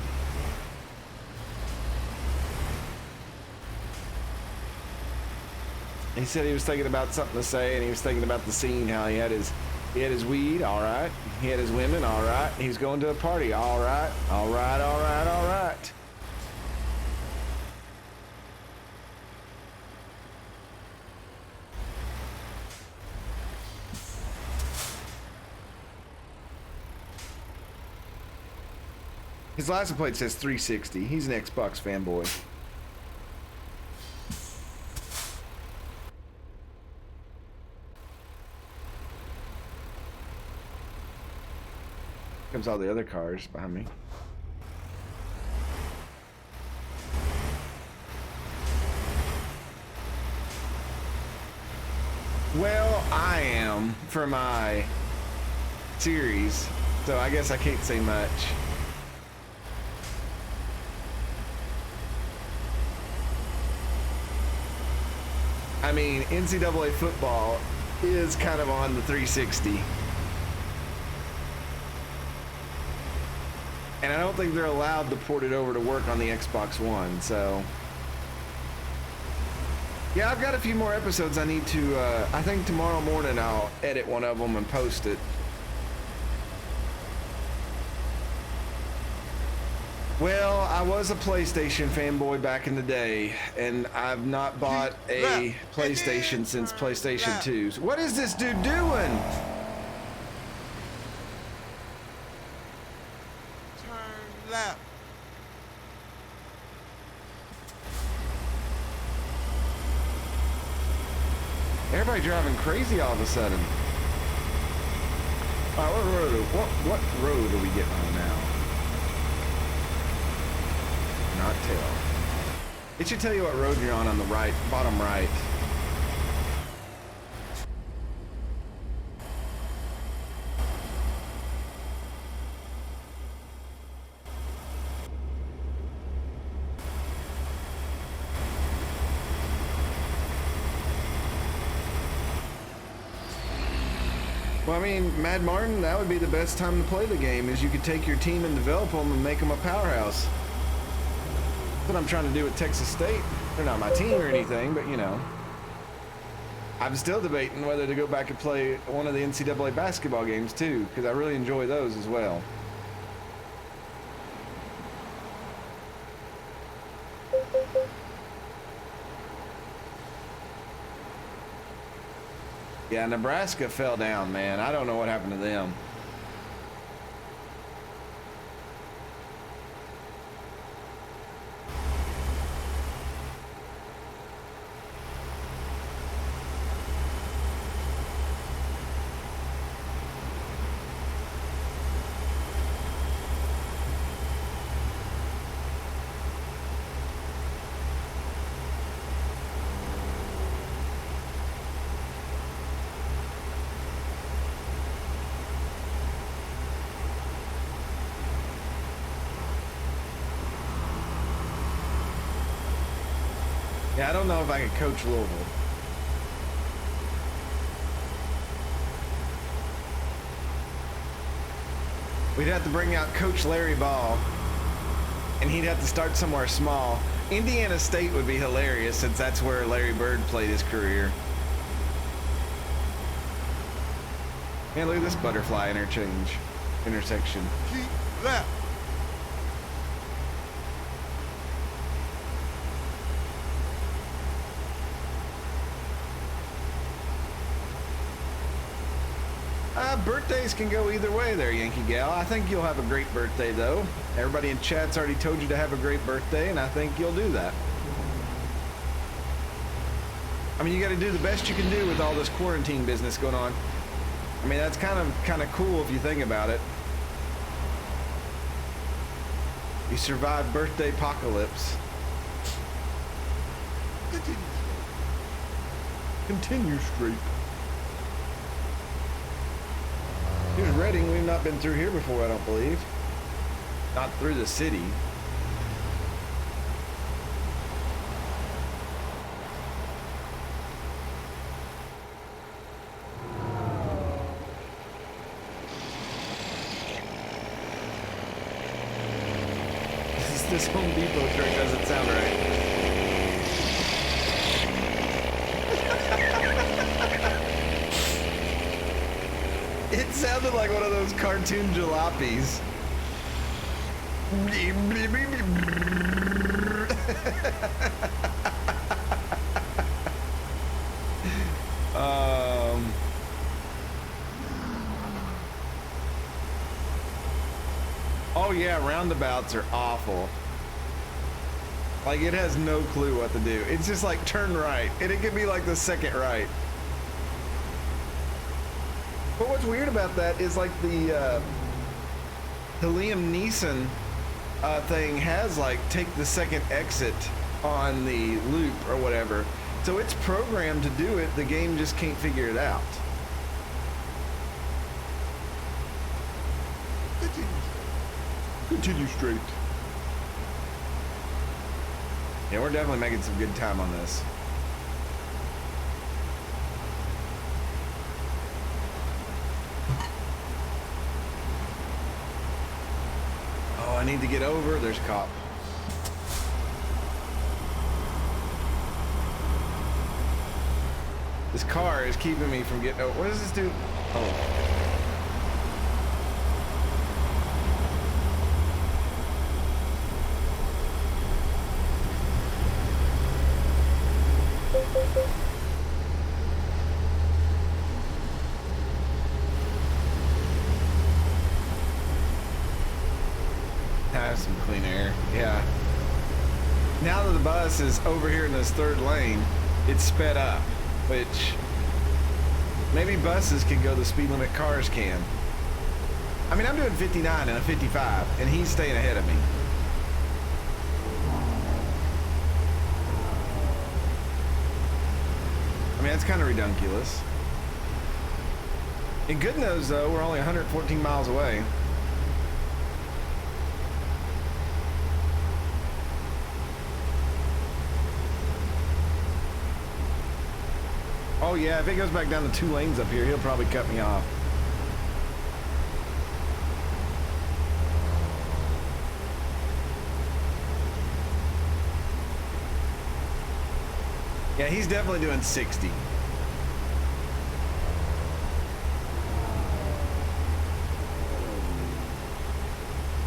He said he was thinking about something to say, and he was thinking about the scene, how he had his weed, all right. He had his women, all right. He was going to a party, all right, all right, all right, all right. His license plate says 360. He's an Xbox fanboy. Comes all the other cars behind me. Well, I am for my series, so I guess I can't say much. I mean, NCAA football is kind of on the 360. And I don't think they're allowed to port it over to work on the Xbox One, so. Yeah, I've got a few more episodes I need to, I think tomorrow morning I'll edit one of them and post it. Well, I was a PlayStation fanboy back in the day, and I've not bought a PlayStation since PlayStation 2. So what is this dude doing? Turn left. Everybody driving crazy all of a sudden. All right, what road are we getting on now? Not tell. It should tell you what road you're on the right, bottom right. Well, I mean, Mad Martin, that would be the best time to play the game, is you could take your team and develop them and make them a powerhouse. what I'm trying to do with Texas State. They're not my team or anything, but you know. I'm still debating whether to go back and play one of the NCAA basketball games too, because I really enjoy those as well. Yeah, Nebraska fell down, man. I don't know what happened to them. Yeah, I don't know if I could coach Louisville. We'd have to bring out Coach Larry Ball, and he'd have to start somewhere small. Indiana State would be hilarious since that's where Larry Bird played his career. Man, look at this butterfly intersection. Keep left. Birthdays can go either way there, Yankee Gal. I think you'll have a great birthday, though. Everybody in chat's already told you to have a great birthday, and I think you'll do that. I mean, you got to do the best you can do with all this quarantine business going on. I mean, that's kind of cool if you think about it. You survived birthday apocalypse. Continue straight. Here's Reading. We've not been through here before, I don't believe. Not through the city. This Home Depot truck doesn't sound right. It sounded like one of those cartoon jalopies. Oh yeah, roundabouts are awful. Like, it has no clue what to do. It's just like turn right, and it could be like the second right. But what's weird about that is like the Liam Neeson thing has like take the second exit on the loop or whatever. So it's programmed to do it. The game just can't figure it out. Continue straight. Yeah, we're definitely making some good time on this. Oh, I need to get over. There's a cop. This car is keeping me from getting. Oh, what does this do? Oh. Have some clean air. Yeah. Now that the bus is over here in this third lane, it's sped up, which maybe buses can go the speed limit cars can. I mean, I'm doing 59 and a 55, and he's staying ahead of me. I mean, that's kind of ridiculous. In good news, though, we're only 114 miles away. Oh yeah, if it goes back down to 2 lanes up here, he'll probably cut me off. Yeah, he's definitely doing 60.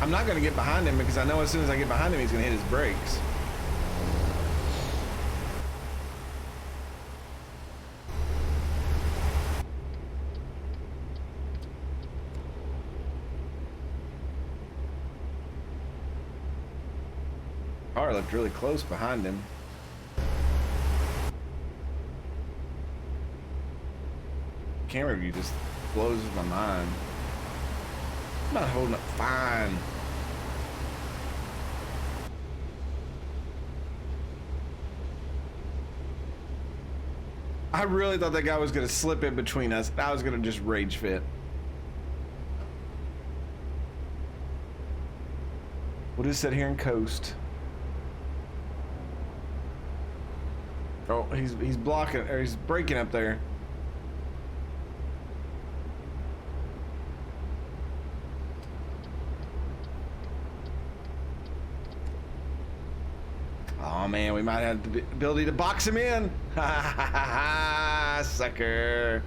I'm not going to get behind him because I know as soon as I get behind him, he's going to hit his brakes. Car looked really close behind him. Camera view just blows my mind. I'm not holding up fine. I really thought that guy was gonna slip in between us. I was gonna just rage fit. We'll just sit here and coast. Oh, he's blocking, or he's braking up there. Oh man, we might have the ability to box him in. Ha ha ha ha, sucker.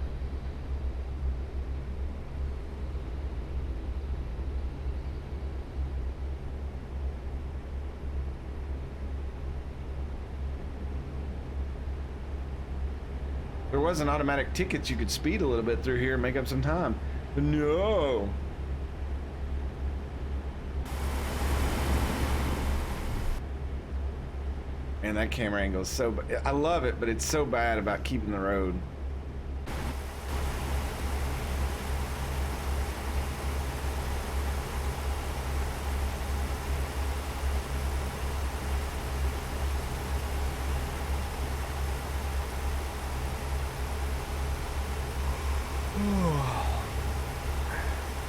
There was an automatic tickets, you could speed a little bit through here and make up some time. But no. And that camera angle is so bad. I love it, but it's so bad about keeping the road.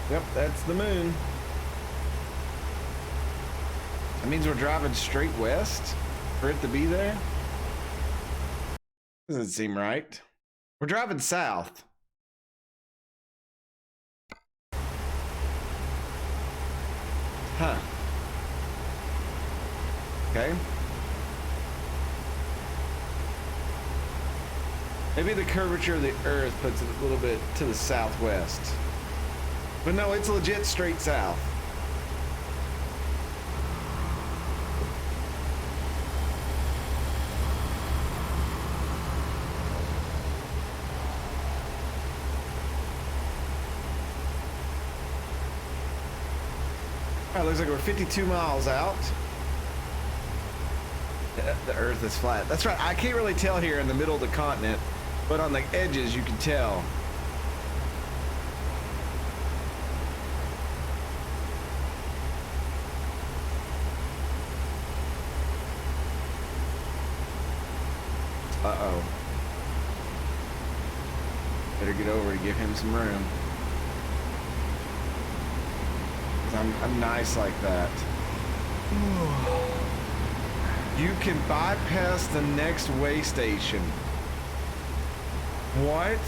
Yep, that's the moon. That means we're driving straight west for it to be there. Doesn't seem right. We're driving south. Huh. Okay. Maybe the curvature of the earth puts it a little bit to the southwest. But no, it's legit straight south. All right, looks like we're 52 miles out. The earth is flat. That's right, I can't really tell here in the middle of the continent, but on the edges you can tell. Uh-oh. Better get over to give him some room. 'Cause I'm nice like that. You can bypass the next way station. What?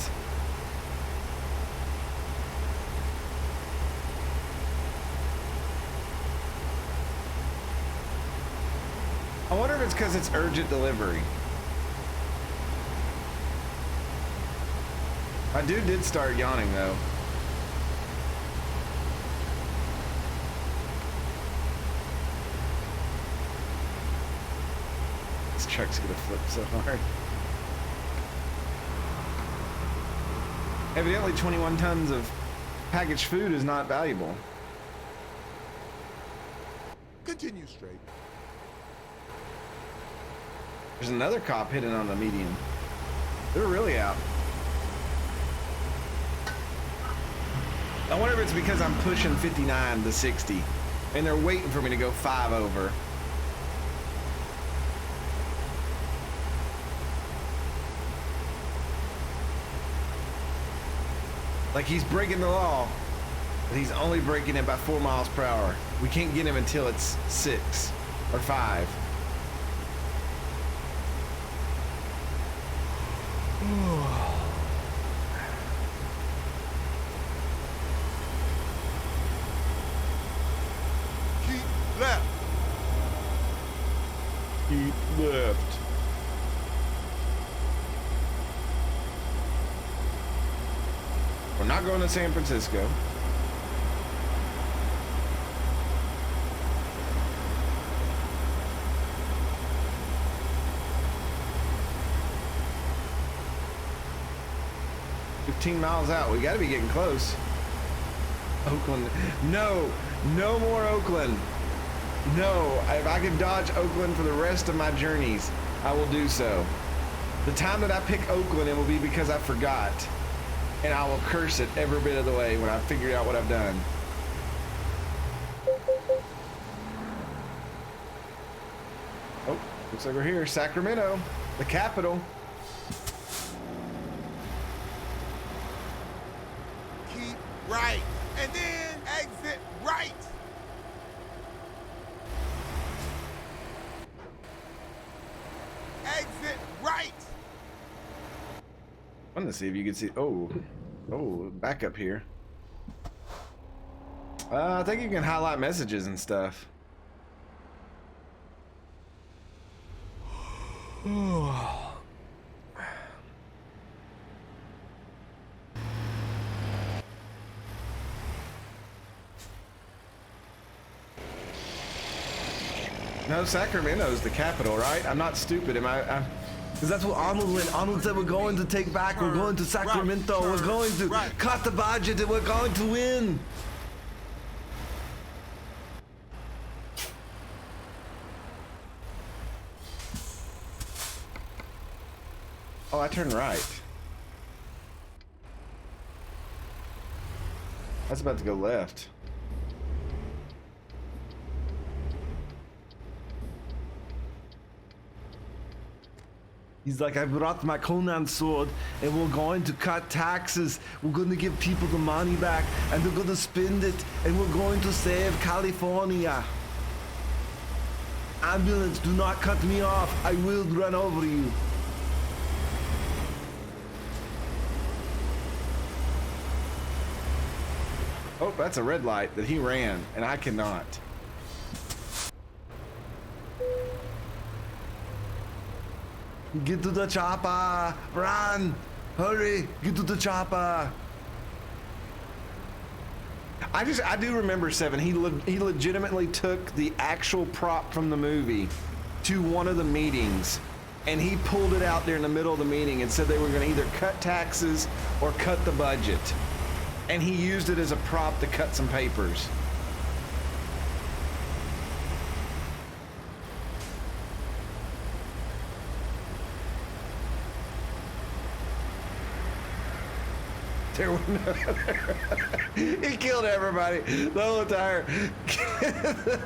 I wonder if it's because it's urgent delivery. My dude did start yawning though. This truck's gonna flip so hard. Evidently 21 tons of packaged food is not valuable. Continue straight. There's another cop hitting on the median. They're really out. I wonder if it's because I'm pushing 59 to 60 and they're waiting for me to go 5 over. Like he's breaking the law, but he's only breaking it by 4 miles per hour. We can't get him until it's 6 or 5. Keep left. Keep left. not going to San Francisco. $15 out. We got to be getting close. Oakland. No, no more Oakland. No, if I can dodge Oakland for the rest of my journeys, I will do so. The time that I pick Oakland, it will be because I forgot. And I will curse it every bit of the way when I figure out what I've done. Oh, looks like we're here. Sacramento, the capital. Keep right, and then exit right. Exit right. I want to see if you can see. Oh, back up here. I think you can highlight messages and stuff. No, Sacramento's the capital, right? I'm not stupid, am I? Because that's what Arnold went. Arnold said we're going to take back. We're going to Sacramento. We're going to cut the budget and we're going to win. Oh, I turned right. I was about to go left. He's like, I brought my Conan sword and we're going to cut taxes. We're going to give people the money back and they're going to spend it and we're going to save California. Ambulance, do not cut me off. I will run over you. Oh, that's a red light that he ran, and I cannot. Get to the chopper. Run. Hurry. Get to the chopper. I do remember, Seven. He legitimately took the actual prop from the movie to one of the meetings, and he pulled it out there in the middle of the meeting and said they were going to either cut taxes or cut the budget. And he used it as a prop to cut some papers. There were no he killed everybody. The whole entire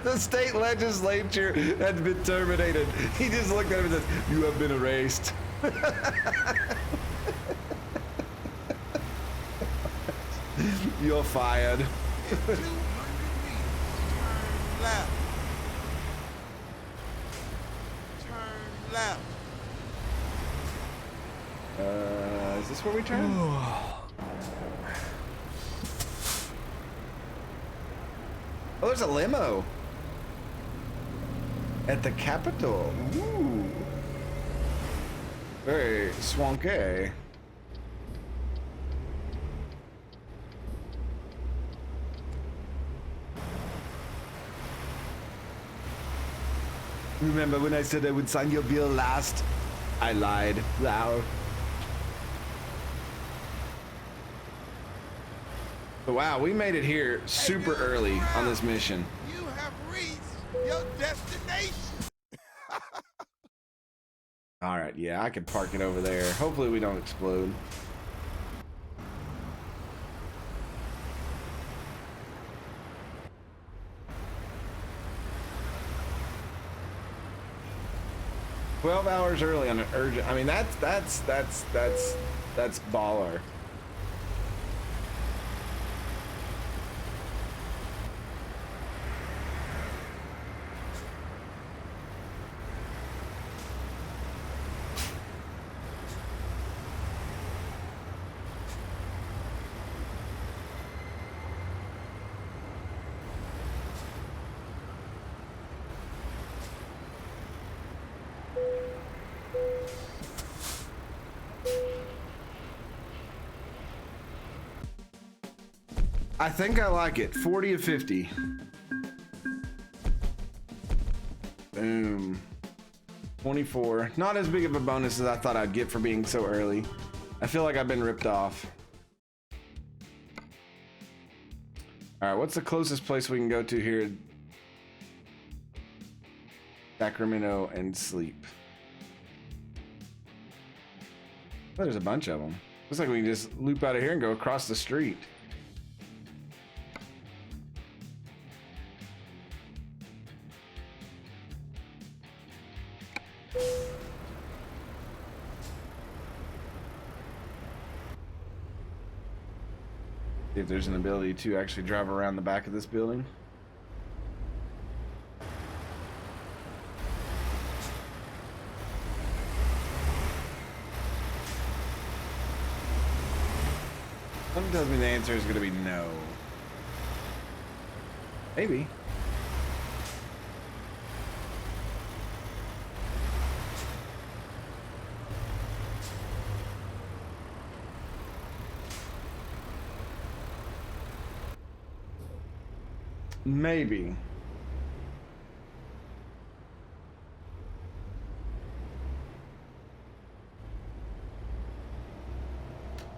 the state legislature had been terminated. He just looked at him and said, "You have been erased." You're fired. 200 meters, turn left. Turn left. Is this where we turn? Oh, there's a limo at the Capitol. Ooh. Very swanky. Remember when I said I would sign your bill last? I lied. Wow. Wow, we made it here super early on this mission. You have reached your destination. All right, yeah, I could park it over there. Hopefully we don't explode. "12 hours early on an urgent." I mean, that's baller. I think I like it. 40 of 50. Boom. 24. Not as big of a bonus as I thought I'd get for being so early. I feel like I've been ripped off. All right, what's the closest place we can go to here? Sacramento and sleep. Oh, there's a bunch of them. Looks like we can just loop out of here and go across the street. See if there's an ability to actually drive around the back of this building. Something tells me the answer is going to be no. Maybe. Maybe.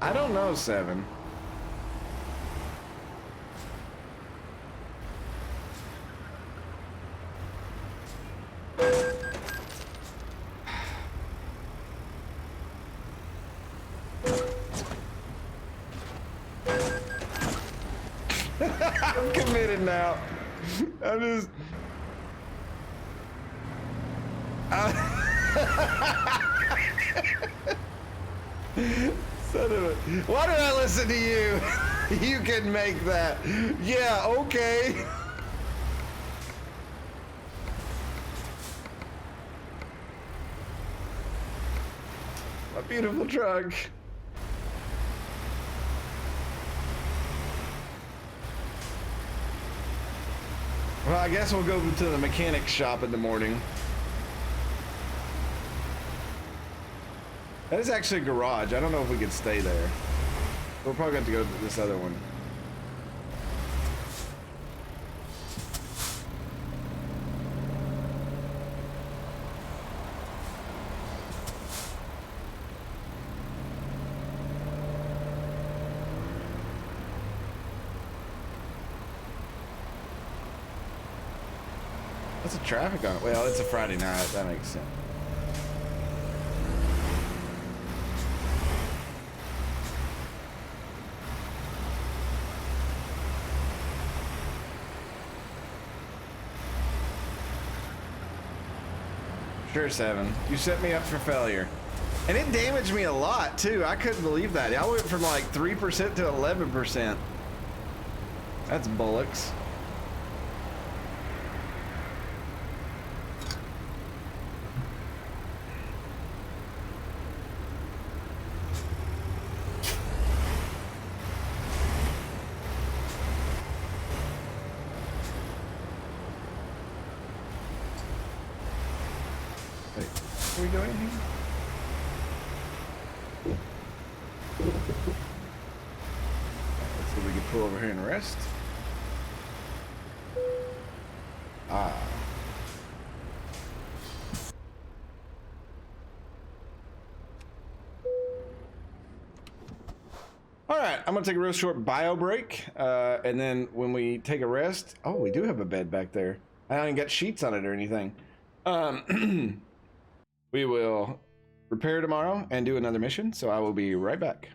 I don't know, Seven. I'm committed now. I'm just. Son of a. Why did I listen to you? You can make that. Yeah, okay. My beautiful truck. Well, I guess we'll go to the mechanic shop in the morning. That is actually a garage. I don't know if we could stay there. We'll probably have to go to this other one. What's the traffic on it? Well, it's a Friday night. That makes sense. Sure, Seven. You set me up for failure. And it damaged me a lot, too. I couldn't believe that. I went from like 3% to 11%. That's bullocks. Wait, are we doing anything? Let's see if we can pull over here and rest. Ah. All right, I'm gonna take a real short bio break, and then when we take a rest, oh, we do have a bed back there. I don't even got sheets on it or anything. We will repair tomorrow and do another mission, so I will be right back.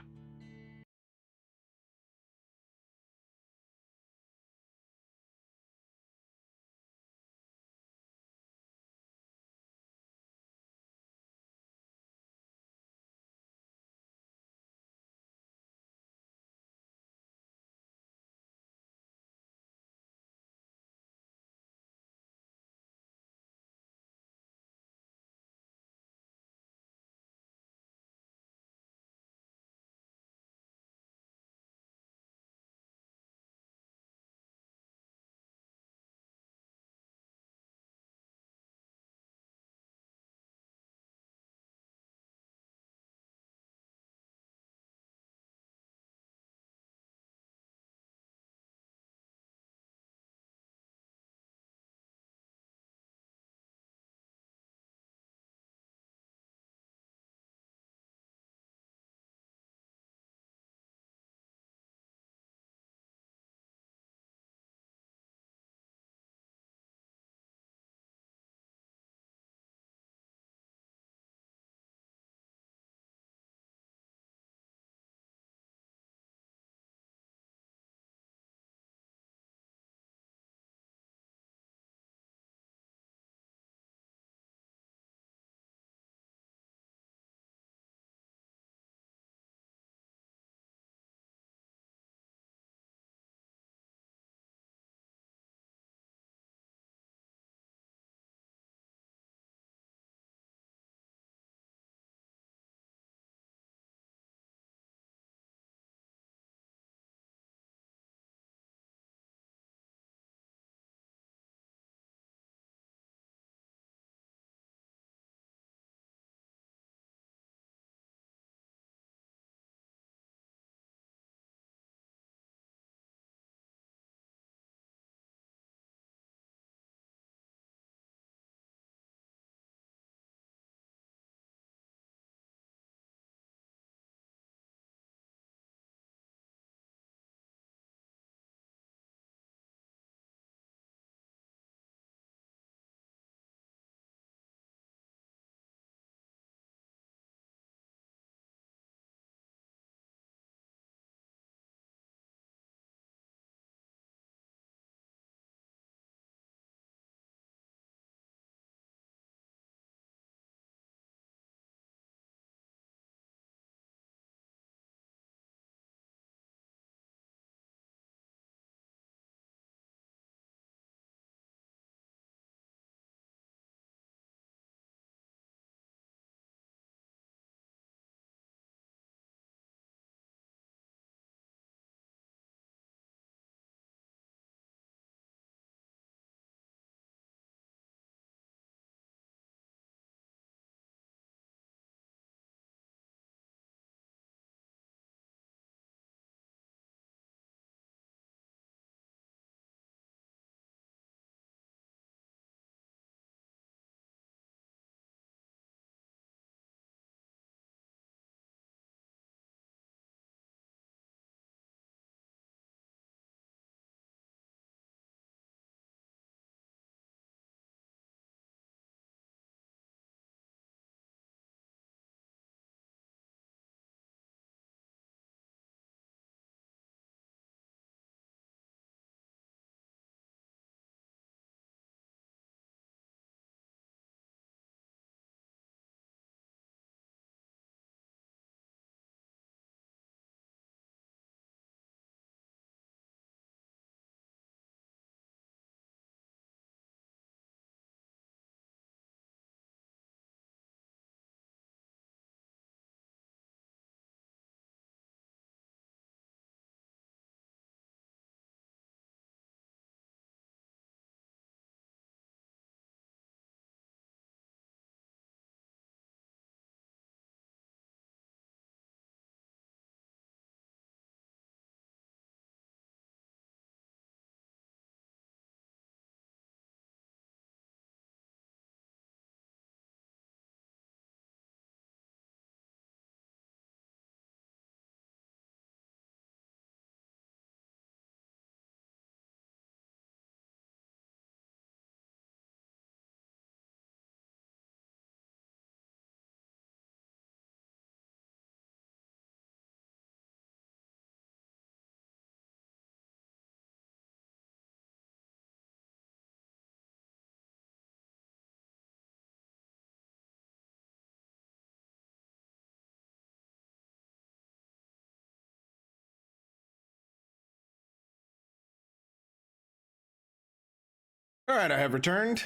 All right, I have returned.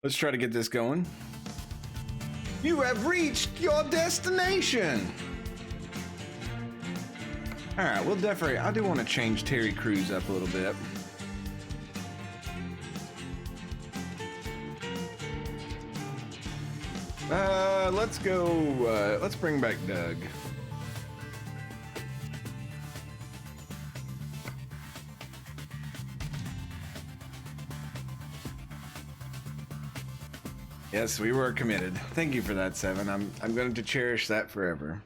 Let's try to get this going. You have reached your destination. All right, we'll definitely, I do want to change Terry Crews up a little bit. Let's go, let's bring back Doug. Yes, we were committed. Thank you for that, Seven. I'm going to cherish that forever.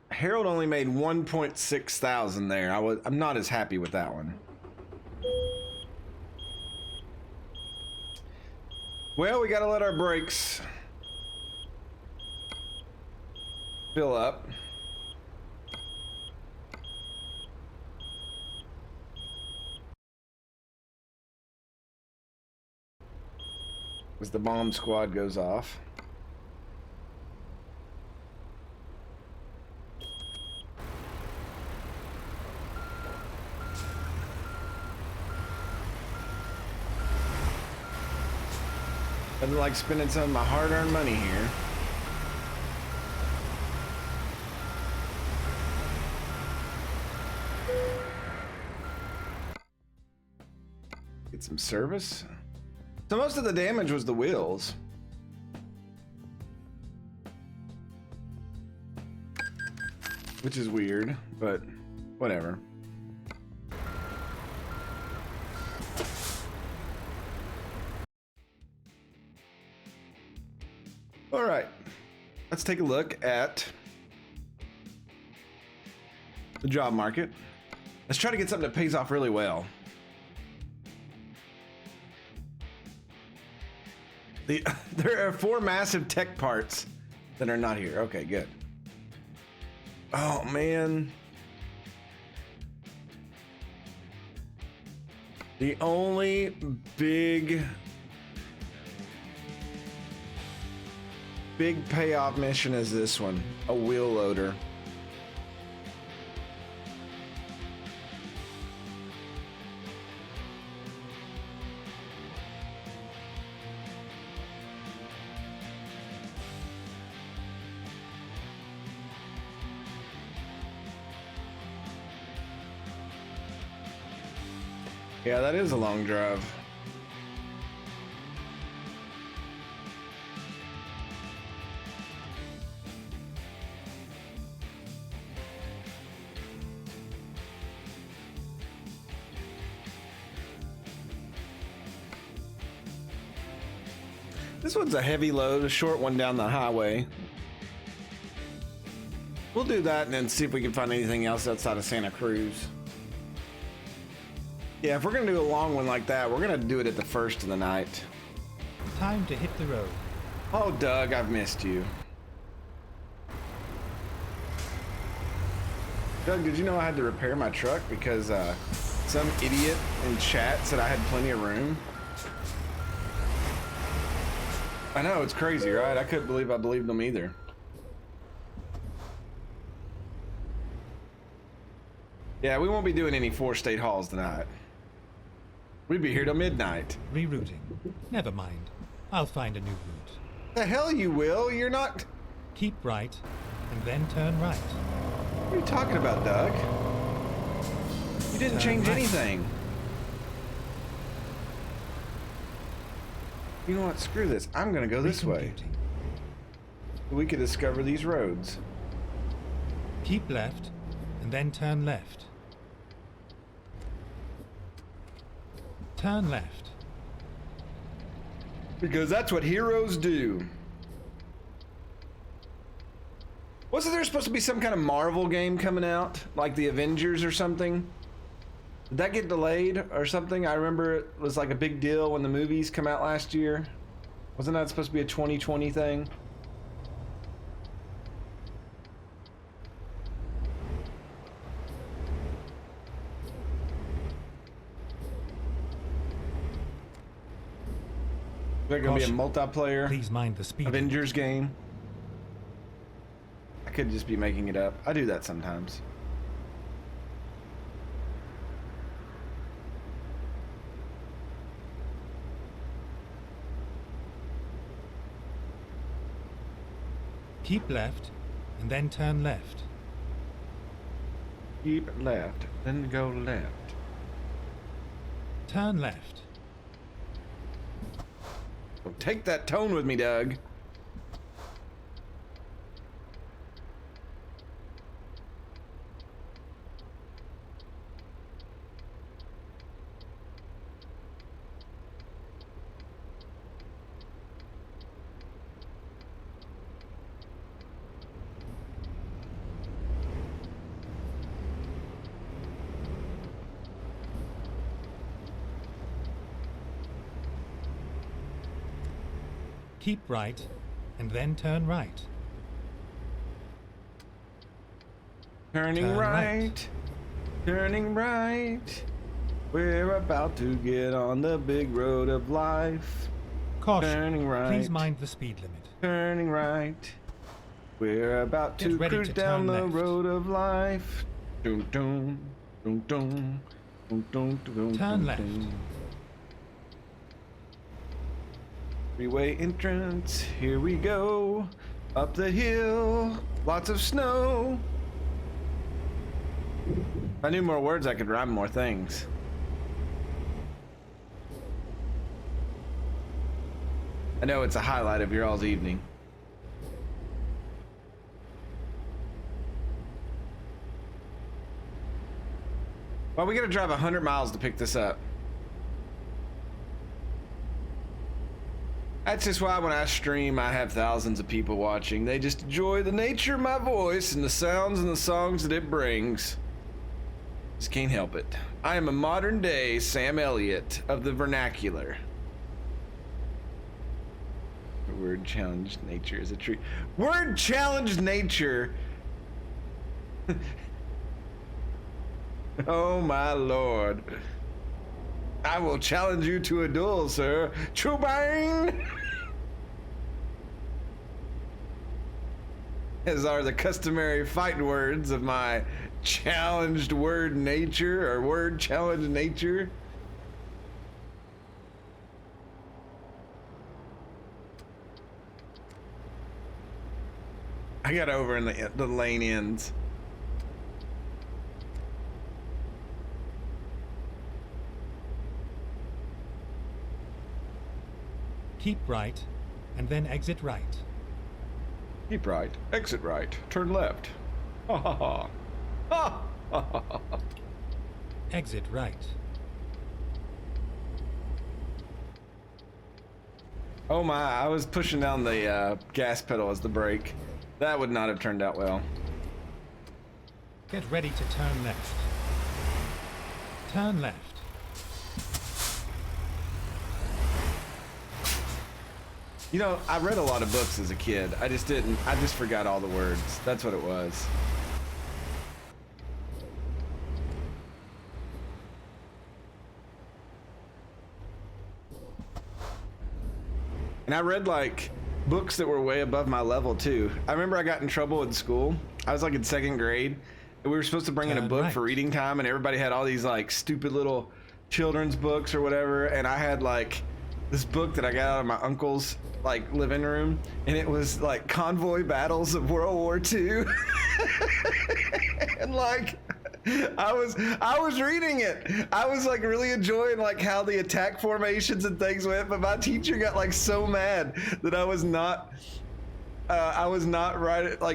Harold only made 1.6 thousand there. I'm not as happy with that one. Well, we gotta let our brakes fill up. As the bomb squad goes off. Nothing like spending some of my hard-earned money here. Get some service. So most of the damage was the wheels. Which is weird, but whatever. All right, let's take a look at the job market. Let's try to get something that pays off really well. There are 4 massive tech parts that are not here. Okay, good. Oh, man. The only big payoff mission is this one, a wheel loader. Yeah, that is a long drive. This one's a heavy load, a short one down the highway. We'll do that and then see if we can find anything else outside of Santa Cruz. Yeah, if we're gonna do a long one like that, we're gonna do it at the first of the night. Time to hit the road. Oh, Doug, I've missed you. Doug, did you know I had to repair my truck because some idiot in chat said I had plenty of room? I know, it's crazy, right? I couldn't believe I believed them either. Yeah, we won't be doing any 4-state hauls tonight. We'd be here till midnight. Rerouting. Never mind. I'll find a new route. The hell you will? You're not... Keep right, and then turn right. What are you talking about, Doug? You didn't change anything. You know what? Screw this. I'm gonna go this way. We could discover these roads. Keep left, and then turn left. Turn left. Because that's what heroes do. Wasn't there supposed to be some kind of Marvel game coming out? Like the Avengers or something? Did that get delayed or something? I remember it was like a big deal when the movies come out last year. Wasn't that supposed to be a 2020 thing? Is there gonna be a multiplayer Please mind the speed. Avengers game? I could just be making it up. I do that sometimes. Keep left, and then turn left. Keep left, then go left. Turn left. Well, take that tone with me, Doug. Keep right, and then turn right. Turning Turn right. left. Turning right. We're about to get on the big road of life. Caution. Turning right. Please mind the speed limit. Turning right. We're about Get to ready cruise to down turn the left. road of life. Dun, dun, dun, dun, dun, dun, dun, Turn dun, left. dun. Freeway entrance, here we go. Up the hill, lots of snow. If I knew more words, I could rhyme more things. I know it's a highlight of your all's evening. Well, we gotta drive 100 miles to pick this up. That's just why when I stream, I have thousands of people watching. They just enjoy the nature of my voice and the sounds and the songs that it brings. Just can't help it. I am a modern day Sam Elliott of the vernacular. Word challenged nature is a treat. Word challenged nature. Oh my lord. I will challenge you to a duel, sir. Chubang! As are the customary fight words of my challenged word nature, or word challenged nature. I got over in the lane ends. Keep right, and then exit right. Keep right, exit right, turn left. Ha ha ha. Ha ha ha ha. Exit right. Oh my, I was pushing down the gas pedal as the brake. That would not have turned out well. Get ready to turn left. Turn left. You know, I read a lot of books as a kid. I just forgot all the words. That's what it was. And I read like books that were way above my level too. I remember I got in trouble in school. I was like in 2nd grade. And we were supposed to bring in a Turn book right. for reading time, and everybody had all these like stupid little children's books or whatever. And I had like this book that I got out of my uncle's like living room, and it was like convoy battles of World War II. And like I was reading it. I was like really enjoying like how the attack formations and things went, but my teacher got like so mad that I was not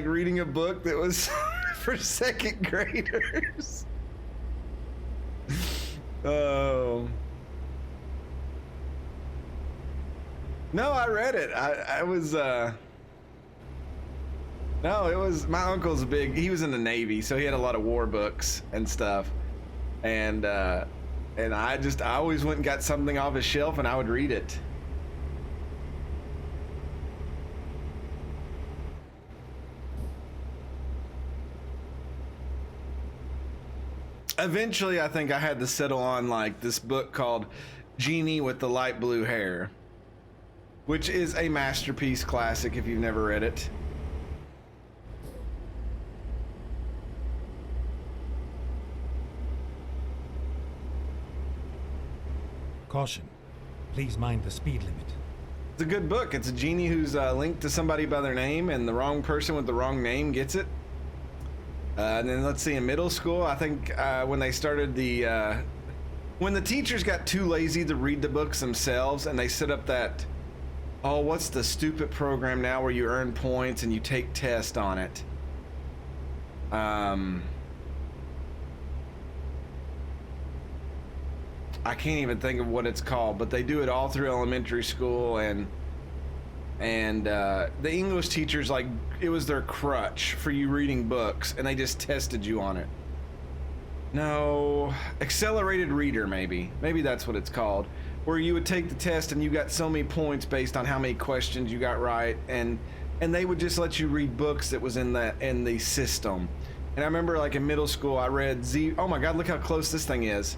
reading a book that was for 2nd graders. Oh. No, I read it. I was no, it was my uncle's he was in the Navy, so he had a lot of war books and stuff. And I always went and got something off his shelf and I would read it. Eventually, I think I had to settle on like this book called Genie with the Light Blue Hair, which is a masterpiece classic if you've never read it. Caution. Please mind the speed limit. It's a good book. It's a genie who's linked to somebody by their name, and the wrong person with the wrong name gets it. And then let's see, in middle school, I think when they started when the teachers got too lazy to read the books themselves, and they set up that, oh, what's the stupid program now where you earn points and you take tests on it? I can't even think of what it's called, but they do it all through elementary school, and the English teachers, like, it was their crutch for you reading books, and they just tested you on it. No, accelerated reader, maybe that's what it's called, where you would take the test and you got so many points based on how many questions you got right, and they would just let you read books that was in the system. And I remember, like, in middle school, I read Z. Oh my God, look how close this thing is.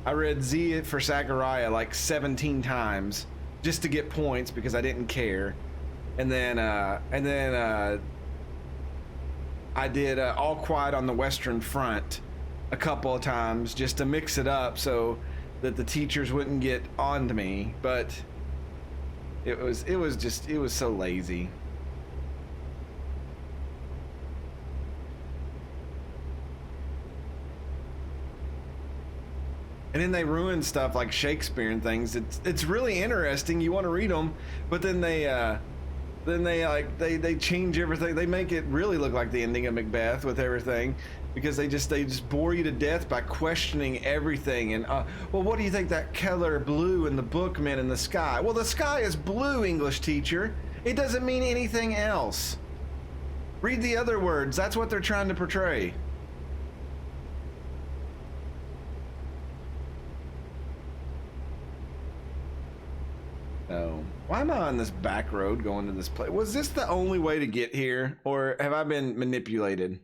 I read Z for Zachariah like 17 times just to get points because I didn't care. And then I did All Quiet on the Western Front a couple of times just to mix it up so that the teachers wouldn't get on to me. But it was so lazy. And then they ruin stuff like Shakespeare and things. It's really interesting. You want to read them, but then they change everything. They make it really look like the ending of Macbeth with everything, because they just bore you to death by questioning everything. And well, what do you think that color blue in the book meant in the sky? Well, the sky is blue, English teacher. It doesn't mean anything else. Read the other words. That's what they're trying to portray. Oh, why am I on this back road going to this place? Was this the only way to get here, or have I been manipulated?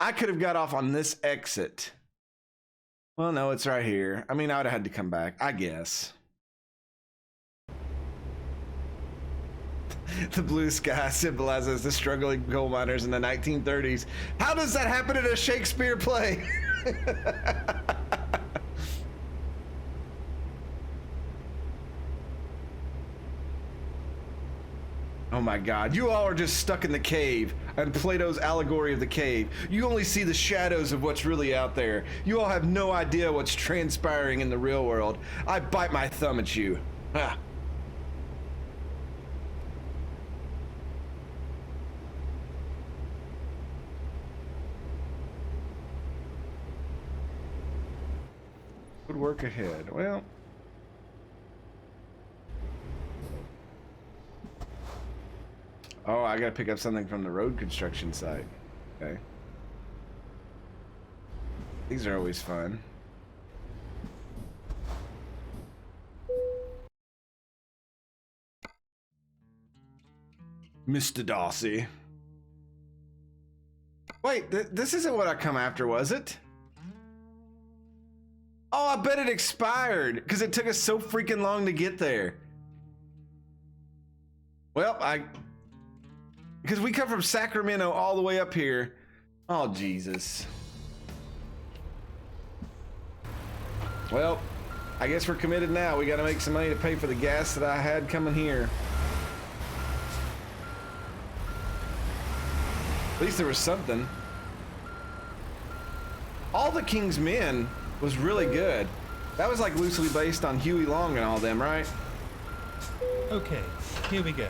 I could have got off on this exit. Well, no, it's right here. I mean, I would have had to come back, I guess. The blue sky symbolizes the struggling coal miners in the 1930s. How does that happen in a Shakespeare play? Oh my God, you all are just stuck in the cave and Plato's allegory of the cave. You only see the shadows of what's really out there. You all have no idea what's transpiring in the real world. I bite my thumb at you. Ha. Good work ahead. Well, oh, I gotta pick up something from the road construction site. Okay. These are always fun. Mr. Darcy. Wait, this isn't what I come after, was it? Oh, I bet it expired because it took us so freaking long to get there. Well, because we come from Sacramento all the way up here. Oh, Jesus. Well, I guess we're committed now. We got to make some money to pay for the gas that I had coming here. At least there was something. All the King's Men was really good. That was like loosely based on Huey Long and all them, right? Okay, here we go.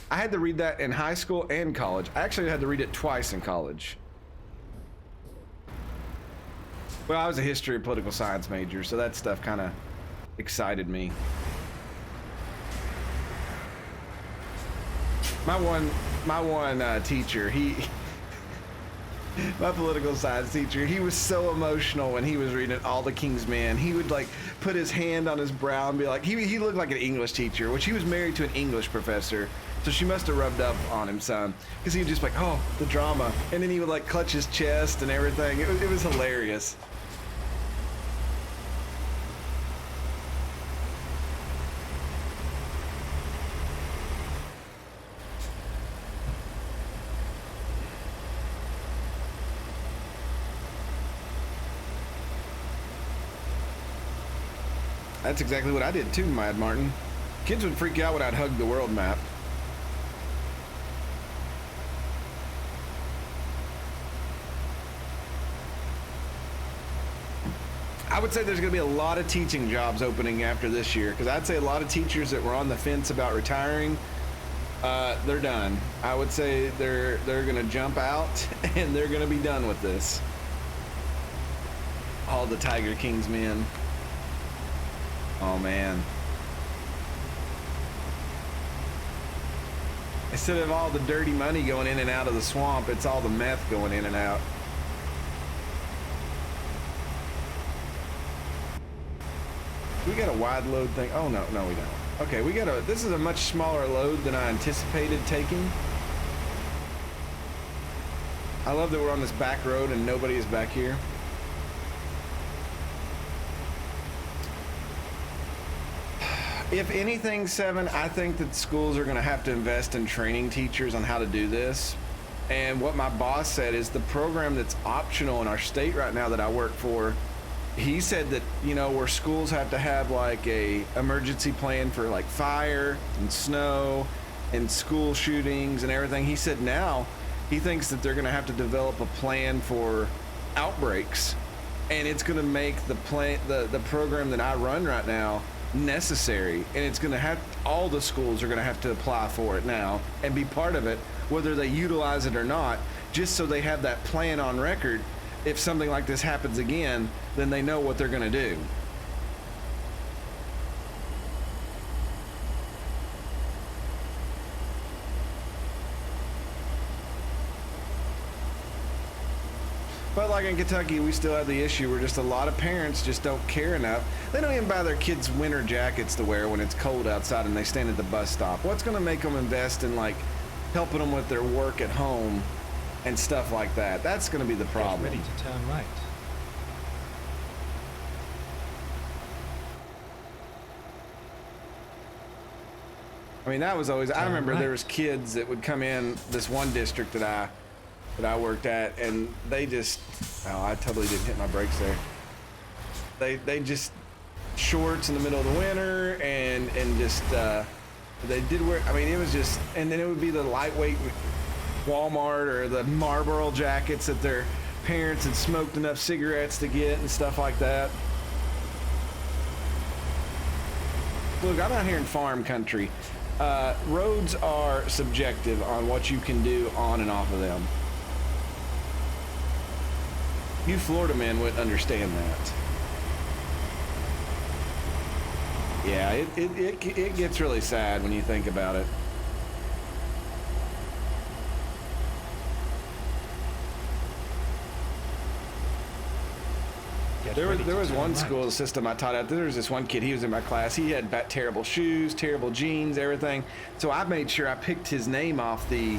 I had to read that in high school and college. I actually had to read it twice in college. Well, I was a history and political science major, so that stuff kind of excited me. My one teacher, my political science teacher, he was so emotional when he was reading All the King's Men. He would like put his hand on his brow and be like, he looked like an English teacher, which he was married to an English professor. So she must have rubbed up on him some, because he was just like, oh, the drama. And then he would like clutch his chest and everything. It was hilarious. That's exactly what I did too, Mad Martin. Kids would freak out when I'd hug the world map. I would say there's going to be a lot of teaching jobs opening after this year, because I'd say a lot of teachers that were on the fence about retiring, they're done. I would say they're going to jump out and they're going to be done with this. All the Tiger King's men. Oh man. Instead of all the dirty money going in and out of the swamp, it's all the meth going in and out. We got a wide load thing. Oh no, no we don't. Okay, this is a much smaller load than I anticipated taking. I love that we're on this back road and nobody is back here. If anything, Seven, I think that schools are going to have to invest in training teachers on how to do this. And what my boss said is the program that's optional in our state right now that I work for, he said that, you know, where schools have to have like a emergency plan for like fire and snow and school shootings and everything. He said now he thinks that they're going to have to develop a plan for outbreaks, and it's going to make the program that I run right now necessary, and it's going to have, all the schools are going to have to apply for it now and be part of it, whether they utilize it or not, just so they have that plan on record. If something like this happens again, then they know what they're going to do. But like in Kentucky, we still have the issue where just a lot of parents just don't care enough. They don't even buy their kids winter jackets to wear when it's cold outside and they stand at the bus stop. What's going to make them invest in like helping them with their work at home and stuff like that? That's going to be the problem. Get ready to turn right. I mean, that was always, I remember right. there was kids that would come in this one district that I worked at, and they just, oh, I totally didn't hit my brakes there. They just shorts in the middle of the winter and just, they did wear, I mean, it was just, and then it would be the lightweight Walmart or the Marlboro jackets that their parents had smoked enough cigarettes to get and stuff like that. Look, I'm out here in farm country. Roads are subjective on what you can do on and off of them. You Florida men wouldn't understand that. Yeah, it gets really sad when you think about it. There was one school system I taught at. There was this one kid, he was in my class. He had terrible shoes, terrible jeans, everything. So I made sure I picked his name off the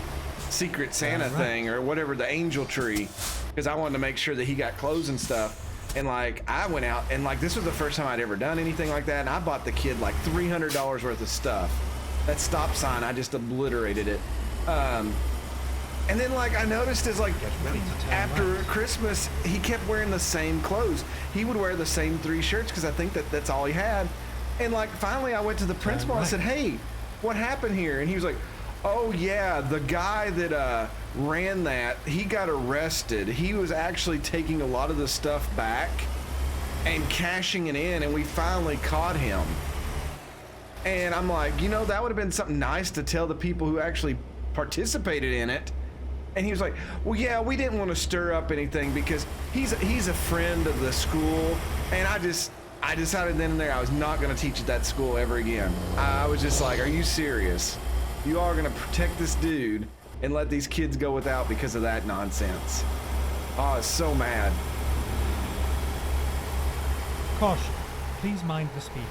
Secret Santa thing or whatever, the angel tree, because I wanted to make sure that he got clothes and stuff. And like I went out and like this was the first time I'd ever done anything like that, and I bought the kid like $300 worth of stuff. That stop sign, I just obliterated it. And then like I noticed is like after Christmas he kept wearing the same clothes. He would wear the same 3 shirts because I think that's all he had. And like finally I went to the principal and I said, "Hey, what happened here?" And he was like, "Oh yeah, the guy that ran that, he got arrested. He was actually taking a lot of the stuff back and cashing it in, and we finally caught him." And I'm like, you know, that would have been something nice to tell the people who actually participated in it. And he was like, "Well, yeah, we didn't want to stir up anything because he's a friend of the school." And I decided then and there I was not going to teach at that school ever again. I was just like, "Are you serious? You are going to protect this dude and let these kids go without because of that nonsense?" Oh, I was so mad. Caution. Please mind the speed limit.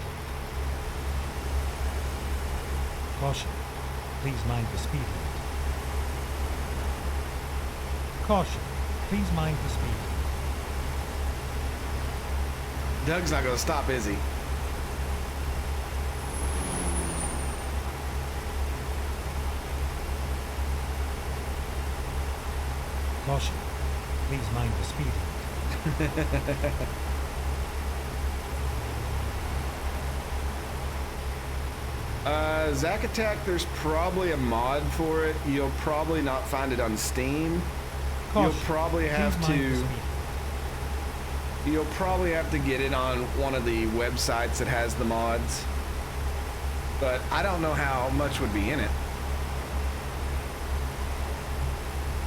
Caution. Please mind the speed limit. Caution. Please mind the speed limit. Doug's not going to stop, is he? Caution. Please mind the speed limit. Zack Attack, there's probably a mod for it. You'll probably not find it on Steam. Caution. You'll probably have Please mind the to. speed. You'll probably have to get it on one of the websites that has the mods. But I don't know how much would be in it.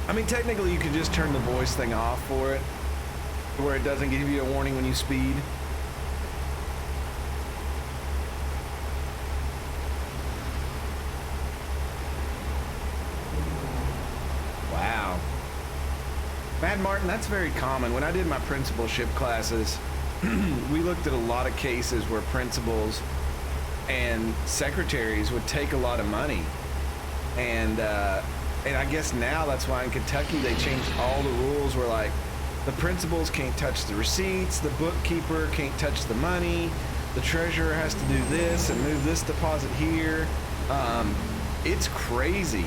I mean, technically, you could just turn the voice thing off for it, where it doesn't give you a warning when you speed. Wow. Mad Martin, that's very common. When I did my principalship classes, we looked at a lot of cases where principals and secretaries would take a lot of money. And I guess now that's why in Kentucky they changed all the rules where like the principals can't touch the receipts, the bookkeeper can't touch the money, the treasurer has to do this and move this deposit here. It's crazy.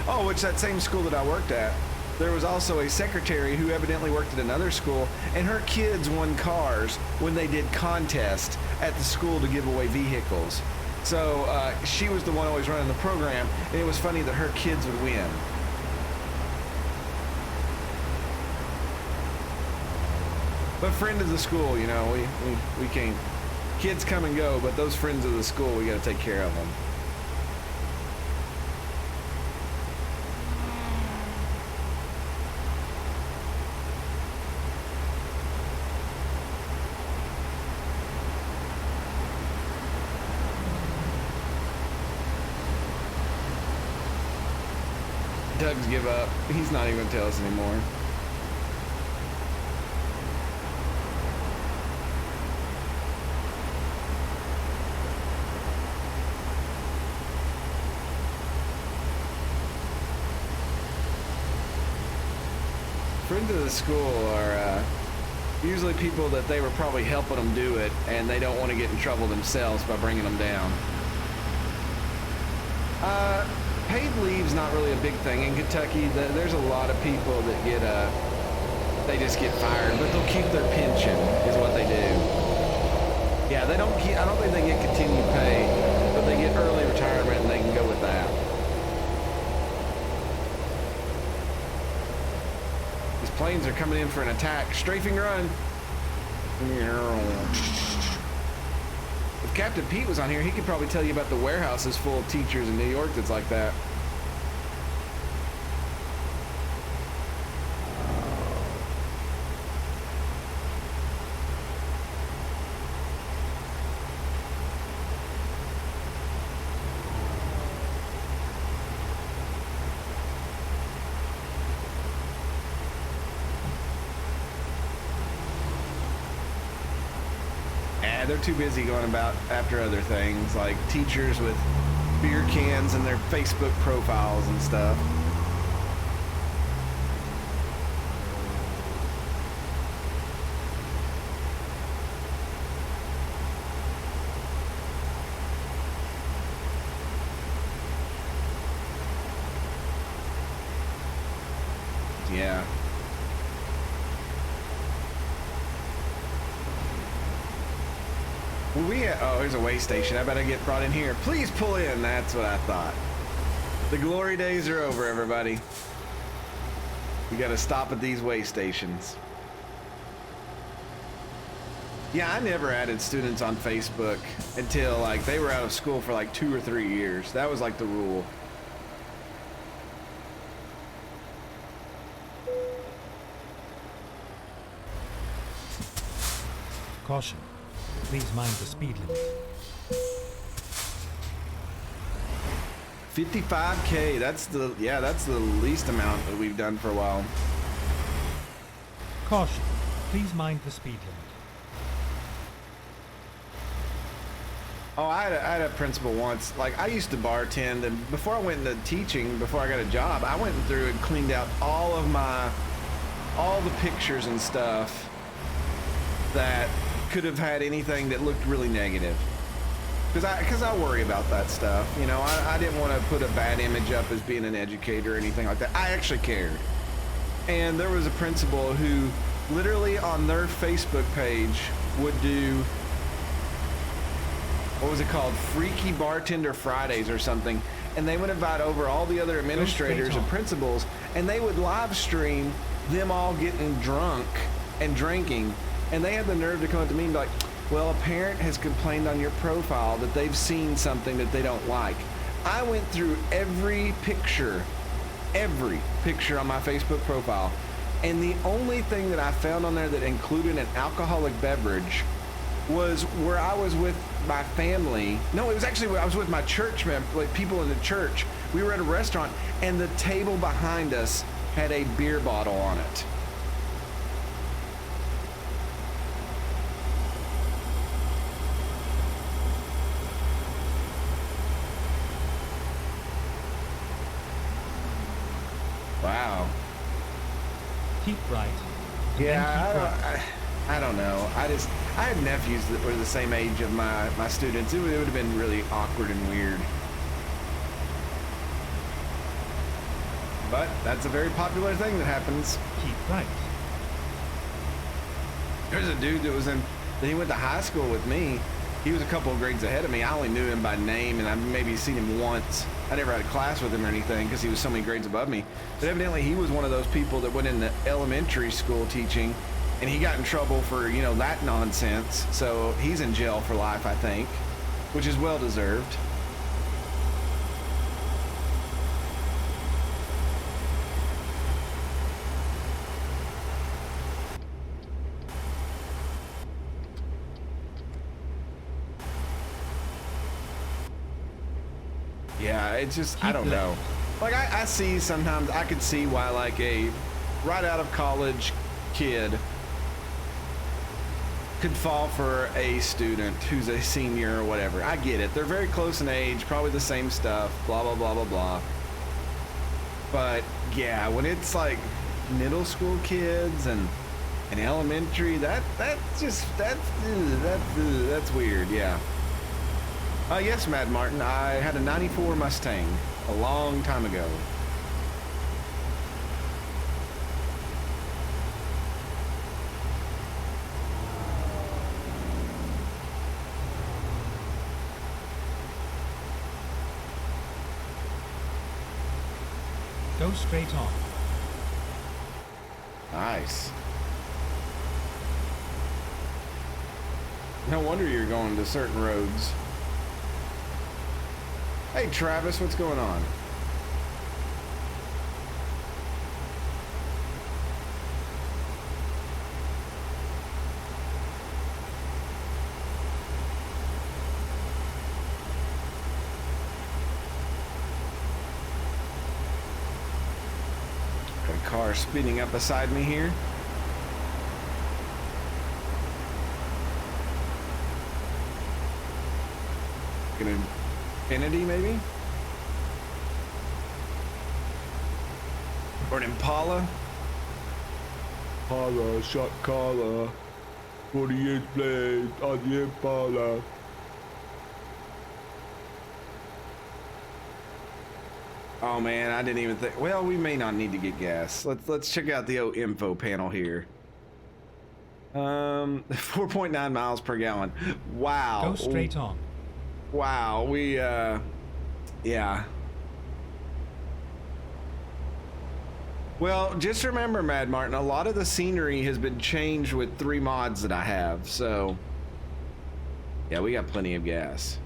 Oh, which that same school that I worked at, there was also a secretary who evidently worked at another school, and her kids won cars when they did contests at the school to give away vehicles. So she was the one always running the program, and it was funny that her kids would win. But friend of the school, you know, we can't. Kids come and go, but those friends of the school, we got to take care of them. Doug's give up. He's not even going to tell us anymore. Friends of the school are usually people that they were probably helping them do it, and they don't want to get in trouble themselves by bringing them down. Paid leave's not really a big thing in Kentucky. There's a lot of people that get they just get fired, but they'll keep their pension is what they do. Yeah, they don't keep. I don't think they get continued pay, but they get early retirement, and they can go with that. These planes are coming in for an attack. Strafing run. If Captain Pete was on here, he could probably tell you about the warehouses full of teachers in New York that's like that. They're too busy going about after other things, like teachers with beer cans and their Facebook profiles and stuff. Yeah. Oh, there's a way station. I better get brought in here. Please pull in. That's what I thought. The glory days are over, everybody. We got to stop at these way stations. Yeah, I never added students on Facebook until like they were out of school for like 2 or 3 years. That was like the rule. Caution. Please mind the speed limit. 55K. That's the least amount that we've done for a while. Caution. Please mind the speed limit. Oh, I had a principal once. Like, I used to bartend, and before I went into teaching, before I got a job, I went through and cleaned out all the pictures and stuff that could have had anything that looked really negative. Because I worry about that stuff. You know, I didn't want to put a bad image up as being an educator or anything like that. I actually cared. And there was a principal who literally on their Facebook page would do what was it called? Freaky Bartender Fridays or something. And they would invite over all the other administrators and principals, and they would live stream them all getting drunk and drinking. And they had the nerve to come up to me and be like, well, a parent has complained on your profile that they've seen something that they don't like. I went through every picture on my Facebook profile, and the only thing that I found on there that included an alcoholic beverage was where I was with my family. No, it was actually where I was with my church like people in the church. We were at a restaurant, and the table behind us had a beer bottle on it. Wow. Keep right. Yeah, I don't know. I had nephews that were the same age of my students. It would have been really awkward and weird. But that's a very popular thing that happens. Keep right. There's a dude that he went to high school with me. He was a couple of grades ahead of me. I only knew him by name, and I maybe seen him once. I never had a class with him or anything because he was so many grades above me. But evidently he was one of those people that went into elementary school teaching, and he got in trouble for, that nonsense. So he's in jail for life, I think, which is well deserved. Yeah, it's just, I don't know. Like, I see sometimes, I could see why, like, a right out of college kid could fall for a student who's a senior or whatever. I get it. They're very close in age, probably the same stuff, blah, blah, blah, blah, blah. But, yeah, when it's, like, middle school kids and elementary, that's weird, yeah. Yes, Mad Martin, I had a 94 Mustang a long time ago. Go straight on. Nice. No wonder you're going to certain roads. Hey Travis, what's going on? Got a car speeding up beside me here. Gonna Infinity, maybe? Or an Impala? Impala, shot caller, 48 plate on the Impala. Oh man, I didn't even think. Well, we may not need to get gas. Let's check out the info panel here. 4.9 miles per gallon. Wow. Go straight on. Wow, yeah. Well, just remember, Mad Martin, a lot of the scenery has been changed with 3 mods that I have, so yeah, we got plenty of gas.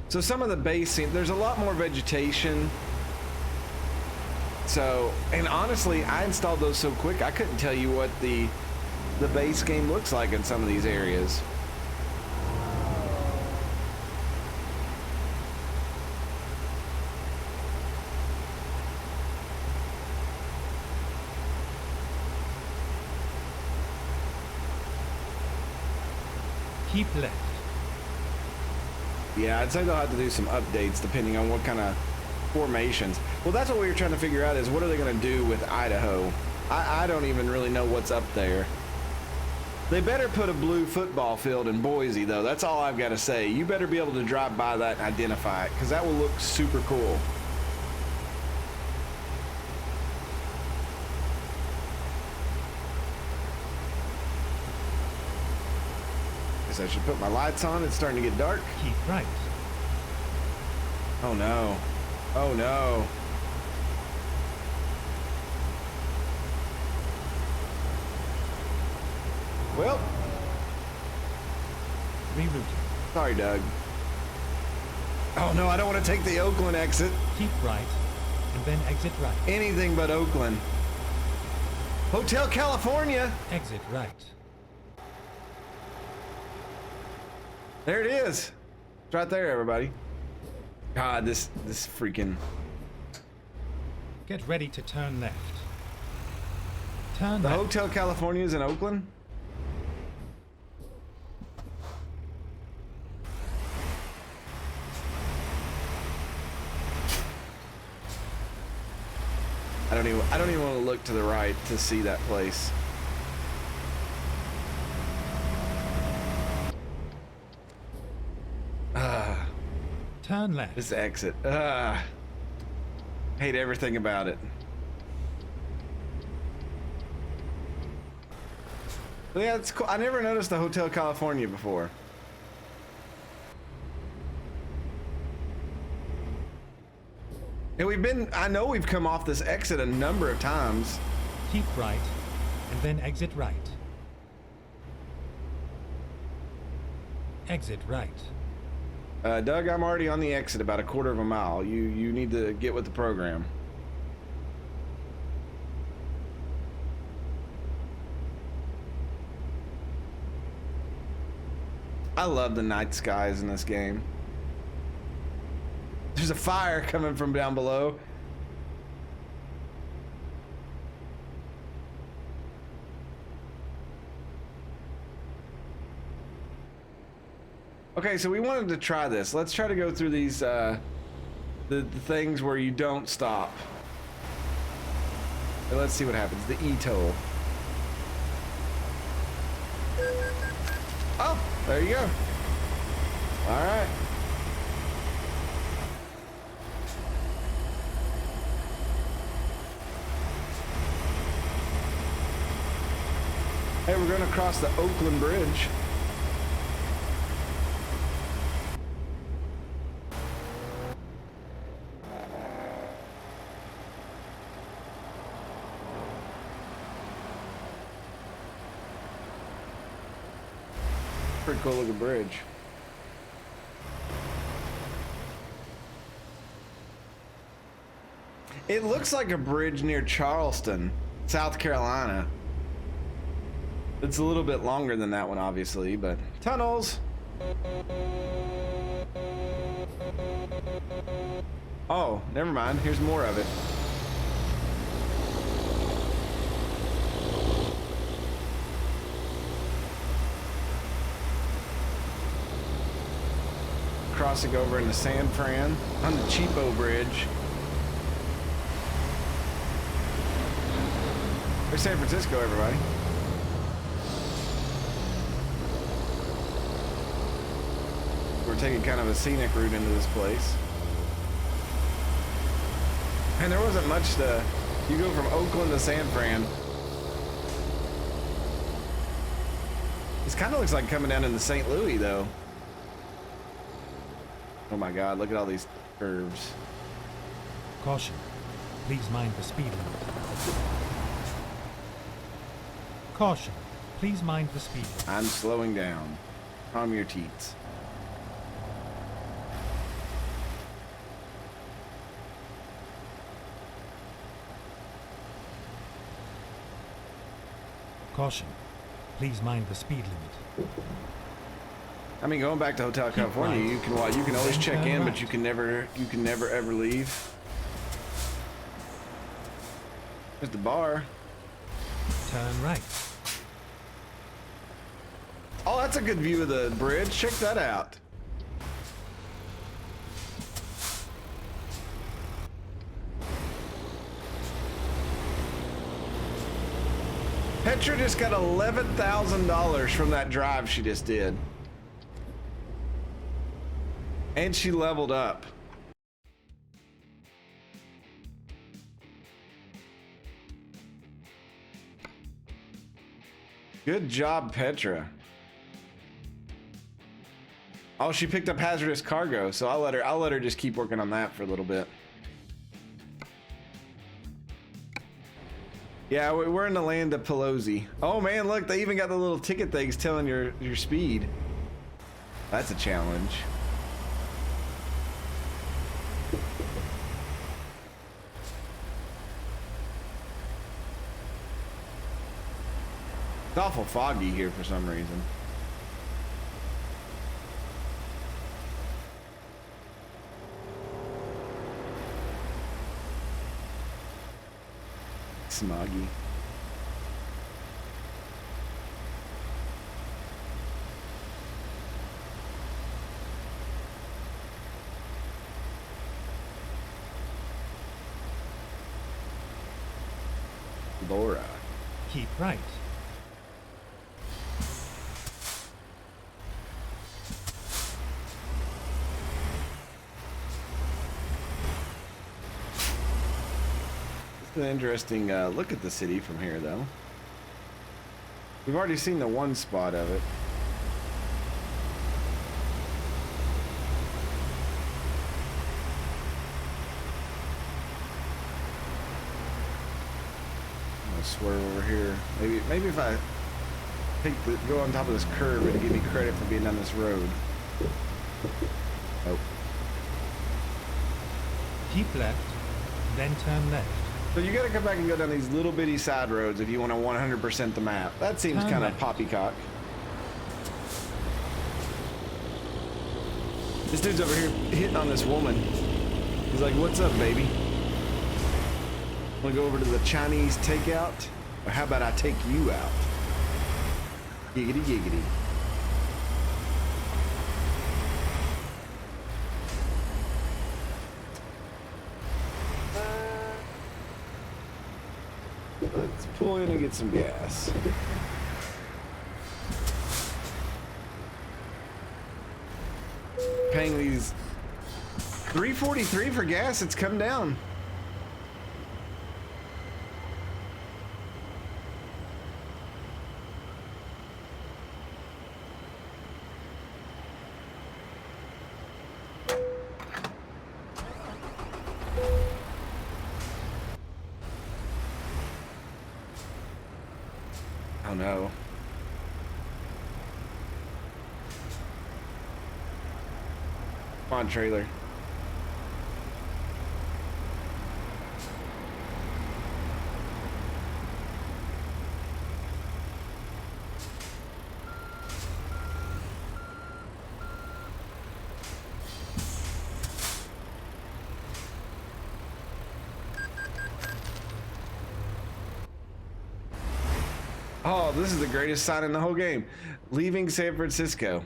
So some of the base scene, there's a lot more vegetation. So, and honestly, I installed those so quick, I couldn't tell you what the base game looks like in some of these areas. Keep left. Yeah, I'd say they'll have to do some updates depending on what kind of formations. Well, that's what we were trying to figure out is what are they going to do with Idaho? I don't even really know what's up there. They better put a blue football field in Boise, though. That's all I've got to say. You better be able to drive by that and identify it, because that will look super cool. Guess I should put my lights on. It's starting to get dark. Keep right. Oh no. Oh no. Well, Rerouting. sorry, Doug. Oh no, I don't want to take the Oakland exit. Keep right, and then exit right. Anything but Oakland. Hotel California. Exit right. There it is. It's right there, everybody. God, this freaking... Get ready to turn left. Turn The left. Hotel California is in Oakland? I don't even want to look to the right to see that place. Turn left. This exit. Hate everything about it. But yeah, it's cool. I never noticed the Hotel California before. And I know we've come off this exit a number of times. Keep right, and then exit right. Exit right. Doug, I'm already on the exit about a quarter of a mile. You need to get with the program. I love the night skies in this game. There's a fire coming from down below. Okay, so we wanted to try this. Let's try to go through these, the things where you don't stop. Okay, let's see what happens. The E-toll. Oh, there you go. All right. Hey, we're going to cross the Oakland Bridge. Pretty cool looking bridge. It looks like a bridge near Charleston, South Carolina. It's a little bit longer than that one, obviously, but tunnels. Oh, never mind. Here's more of it. Crossing over into San Fran on the Cheapo Bridge. There's San Francisco, everybody. We're taking kind of a scenic route into this place. And there wasn't much to... You go from Oakland to San Fran. This kind of looks like coming down into St. Louis, though. Oh my God, look at all these curves. Caution. Please mind the speed limit. Caution. Please mind the speed limit. I'm slowing down. Calm your teats. Caution. Please mind the speed limit. I mean, going back to Hotel California, you can always check in, but you can never ever leave. There's the bar. Turn right. Oh, that's a good view of the bridge. Check that out. Petra just got $11,000 from that drive she just did. And she leveled up. Good job, Petra. Oh, she picked up hazardous cargo, so I'll let her just keep working on that for a little bit. Yeah, we're in the land of Pelosi. Oh man, look, they even got the little ticket things telling your speed. That's a challenge. It's awful foggy here for some reason. Smoggy. Laura. Keep right. It's an interesting look at the city from here, though. We've already seen the one spot of it. I'm gonna swerve over here. Maybe if I go on top of this curb, it'll give me credit for being on this road. Oh. Keep left, then turn left. So you gotta come back and go down these little bitty side roads if you want to 100% the map. That seems kind of poppycock. This dude's over here hitting on this woman. He's like, "What's up, baby? Wanna go over to the Chinese takeout? Or how about I take you out?" Giggity giggity. Let's pull in and get some gas. Paying these $3.43 for gas, it's come down. Oh no. Come on, trailer. Oh, this is the greatest sign in the whole game. Leaving San Francisco.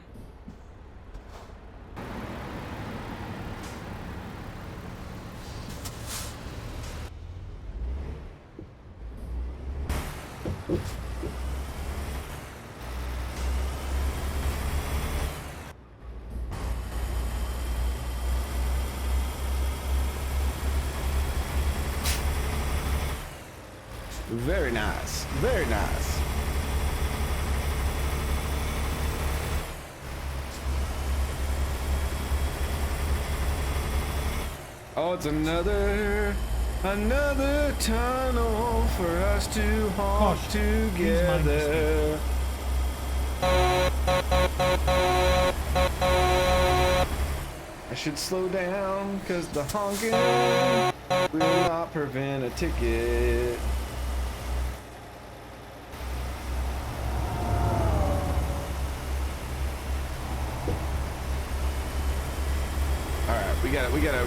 Very nice. Very nice. Oh, it's another tunnel for us to honk together. I should slow down, cause the honking will not prevent a ticket.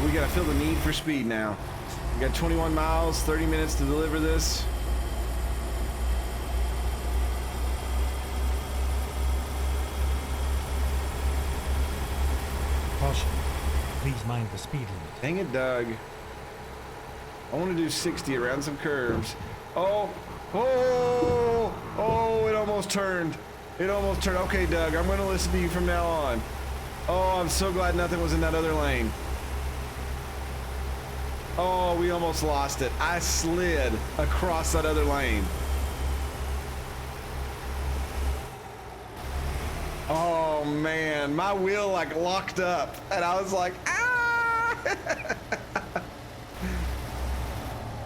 We gotta feel the need for speed now. We got 21 miles, 30 minutes to deliver this. Caution. Please mind the speed limit. Dang it, Doug. I want to do 60 around some curves. Oh, it almost turned. It almost turned. Okay, Doug, I'm gonna listen to you from now on. Oh, I'm so glad nothing was in that other lane. Oh, we almost lost it. I slid across that other lane. Oh, Oh man, my wheel like locked up and I was like, ah!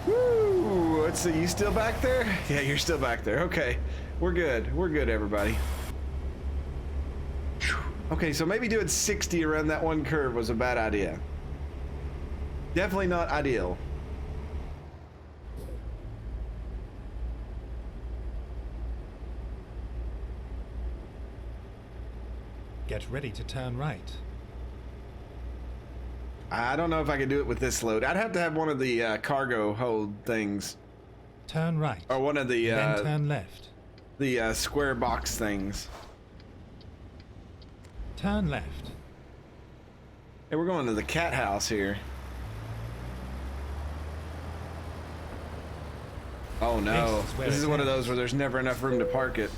Woo! Let's see, you still back there? Yeah, you're still back there. Okay, we're good. We're good, everybody. Okay, so maybe doing 60 around that one curve was a bad idea. Definitely not ideal. Get ready to turn right. I don't know if I could do it with this load. I'd have to have one of the cargo hold things. Turn right. Or one of the then turn left. The square box things. Turn left. Hey, we're going to the cat house here. Oh no. This is one of those where there's never enough room to park it.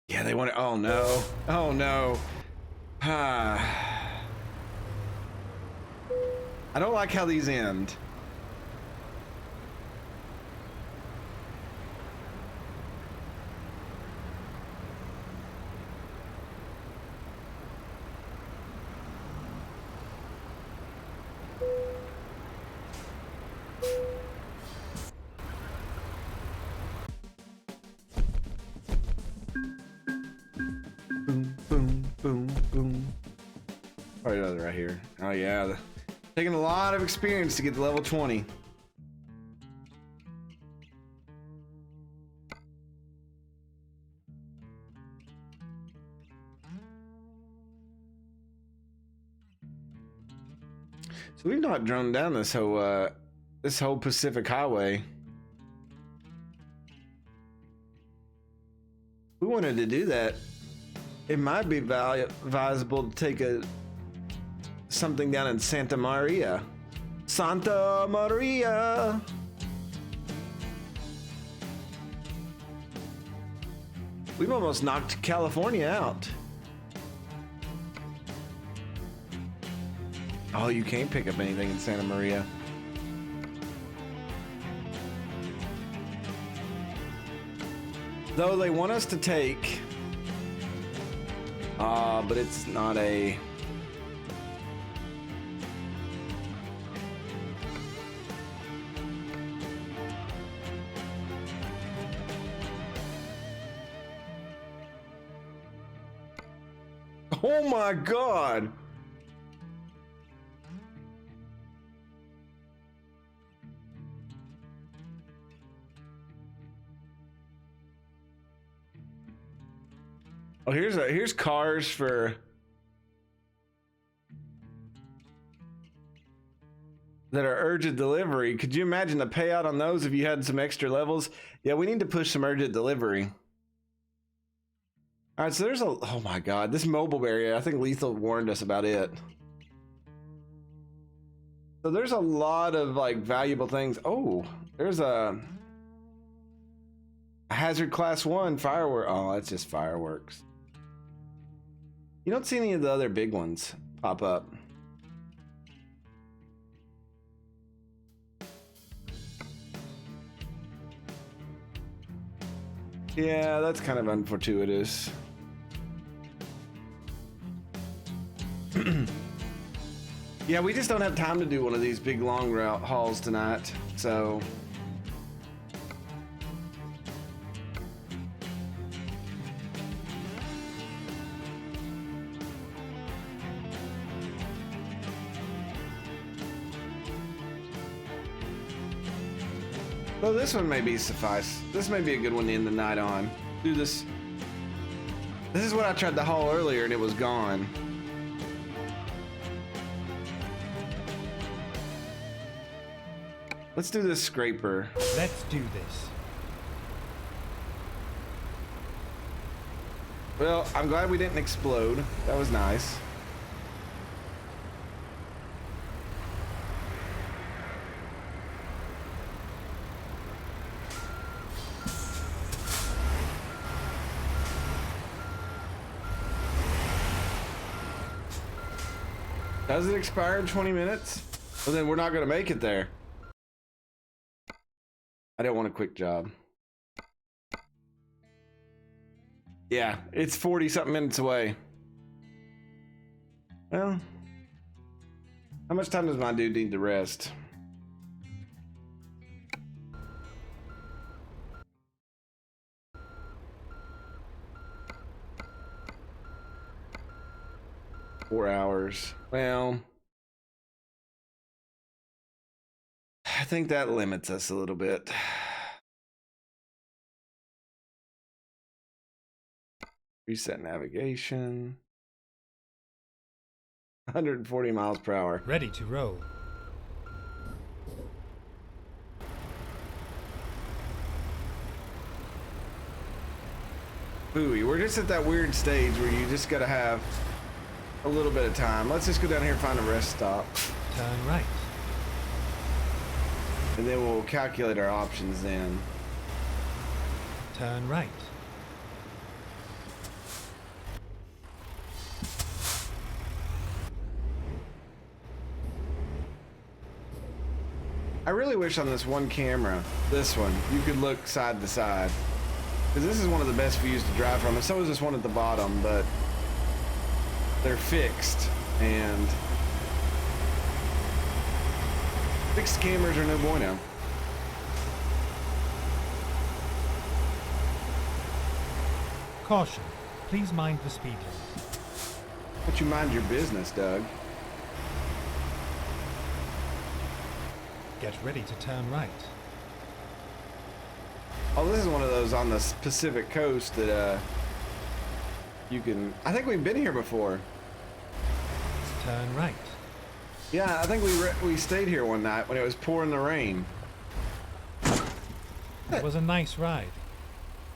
Yeah, they want it. Oh no. Oh no. I don't like how these end. Boom, boom, boom, boom. Oh, another right here. Oh yeah. Taking a lot of experience to get to level 20. So we've not drone down this whole Pacific Highway. We wanted to do that. It might be advisable to take something down in Santa Maria. Santa Maria. We've almost knocked California out. Oh, you can't pick up anything in Santa Maria. Though they want us to take... but it's not a... Oh my God! Oh, here's cars for that are urgent delivery. Could you imagine the payout on those if you had some extra levels? Yeah, we need to push some urgent delivery. All right, so there's a, oh my God, this mobile area, I think Lethal warned us about it. So there's a lot of like valuable things. Oh, there's a hazard class 1 firework. Oh, that's just fireworks. You don't see any of the other big ones pop up. Yeah, that's kind of unfortuitous. Yeah, we just don't have time to do one of these big long route hauls tonight, so. Well, this one may be suffice. This may be a good one to end the night on. Do this. This is what I tried to haul earlier and it was gone. Let's do this scraper. Let's do this. Well, I'm glad we didn't explode. That was nice. Does it expire in 20 minutes? Well, then we're not going to make it there. I don't want a quick job. Yeah, it's 40 something minutes away. Well, how much time does my dude need to rest? Four hours. Well, I think that limits us a little bit. Reset navigation. 140 miles per hour. Ready to roll. Booey, we're just at that weird stage where you just gotta have a little bit of time. Let's just go down here and find a rest stop. Turn right. And then we'll calculate our options then. Turn right. I really wish on this one camera, this one, you could look side to side. Because this is one of the best views to drive from. And so is this one at the bottom, but they're fixed. And fixed cameras are no bueno. Caution. Please mind the speed limit. But you mind your business, Doug. Get ready to turn right. Oh, this is one of those on the Pacific coast that you can. I think we've been here before. Turn right. Yeah, I think we stayed here one night when it was pouring the rain. It was a nice ride.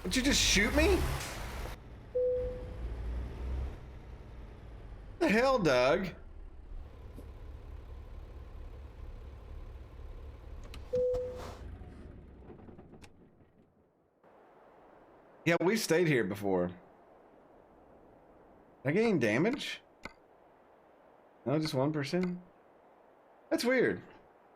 Would you just shoot me? The hell, Doug? Yeah, we've stayed here before. Did I get any damage? No, just 1%? That's weird.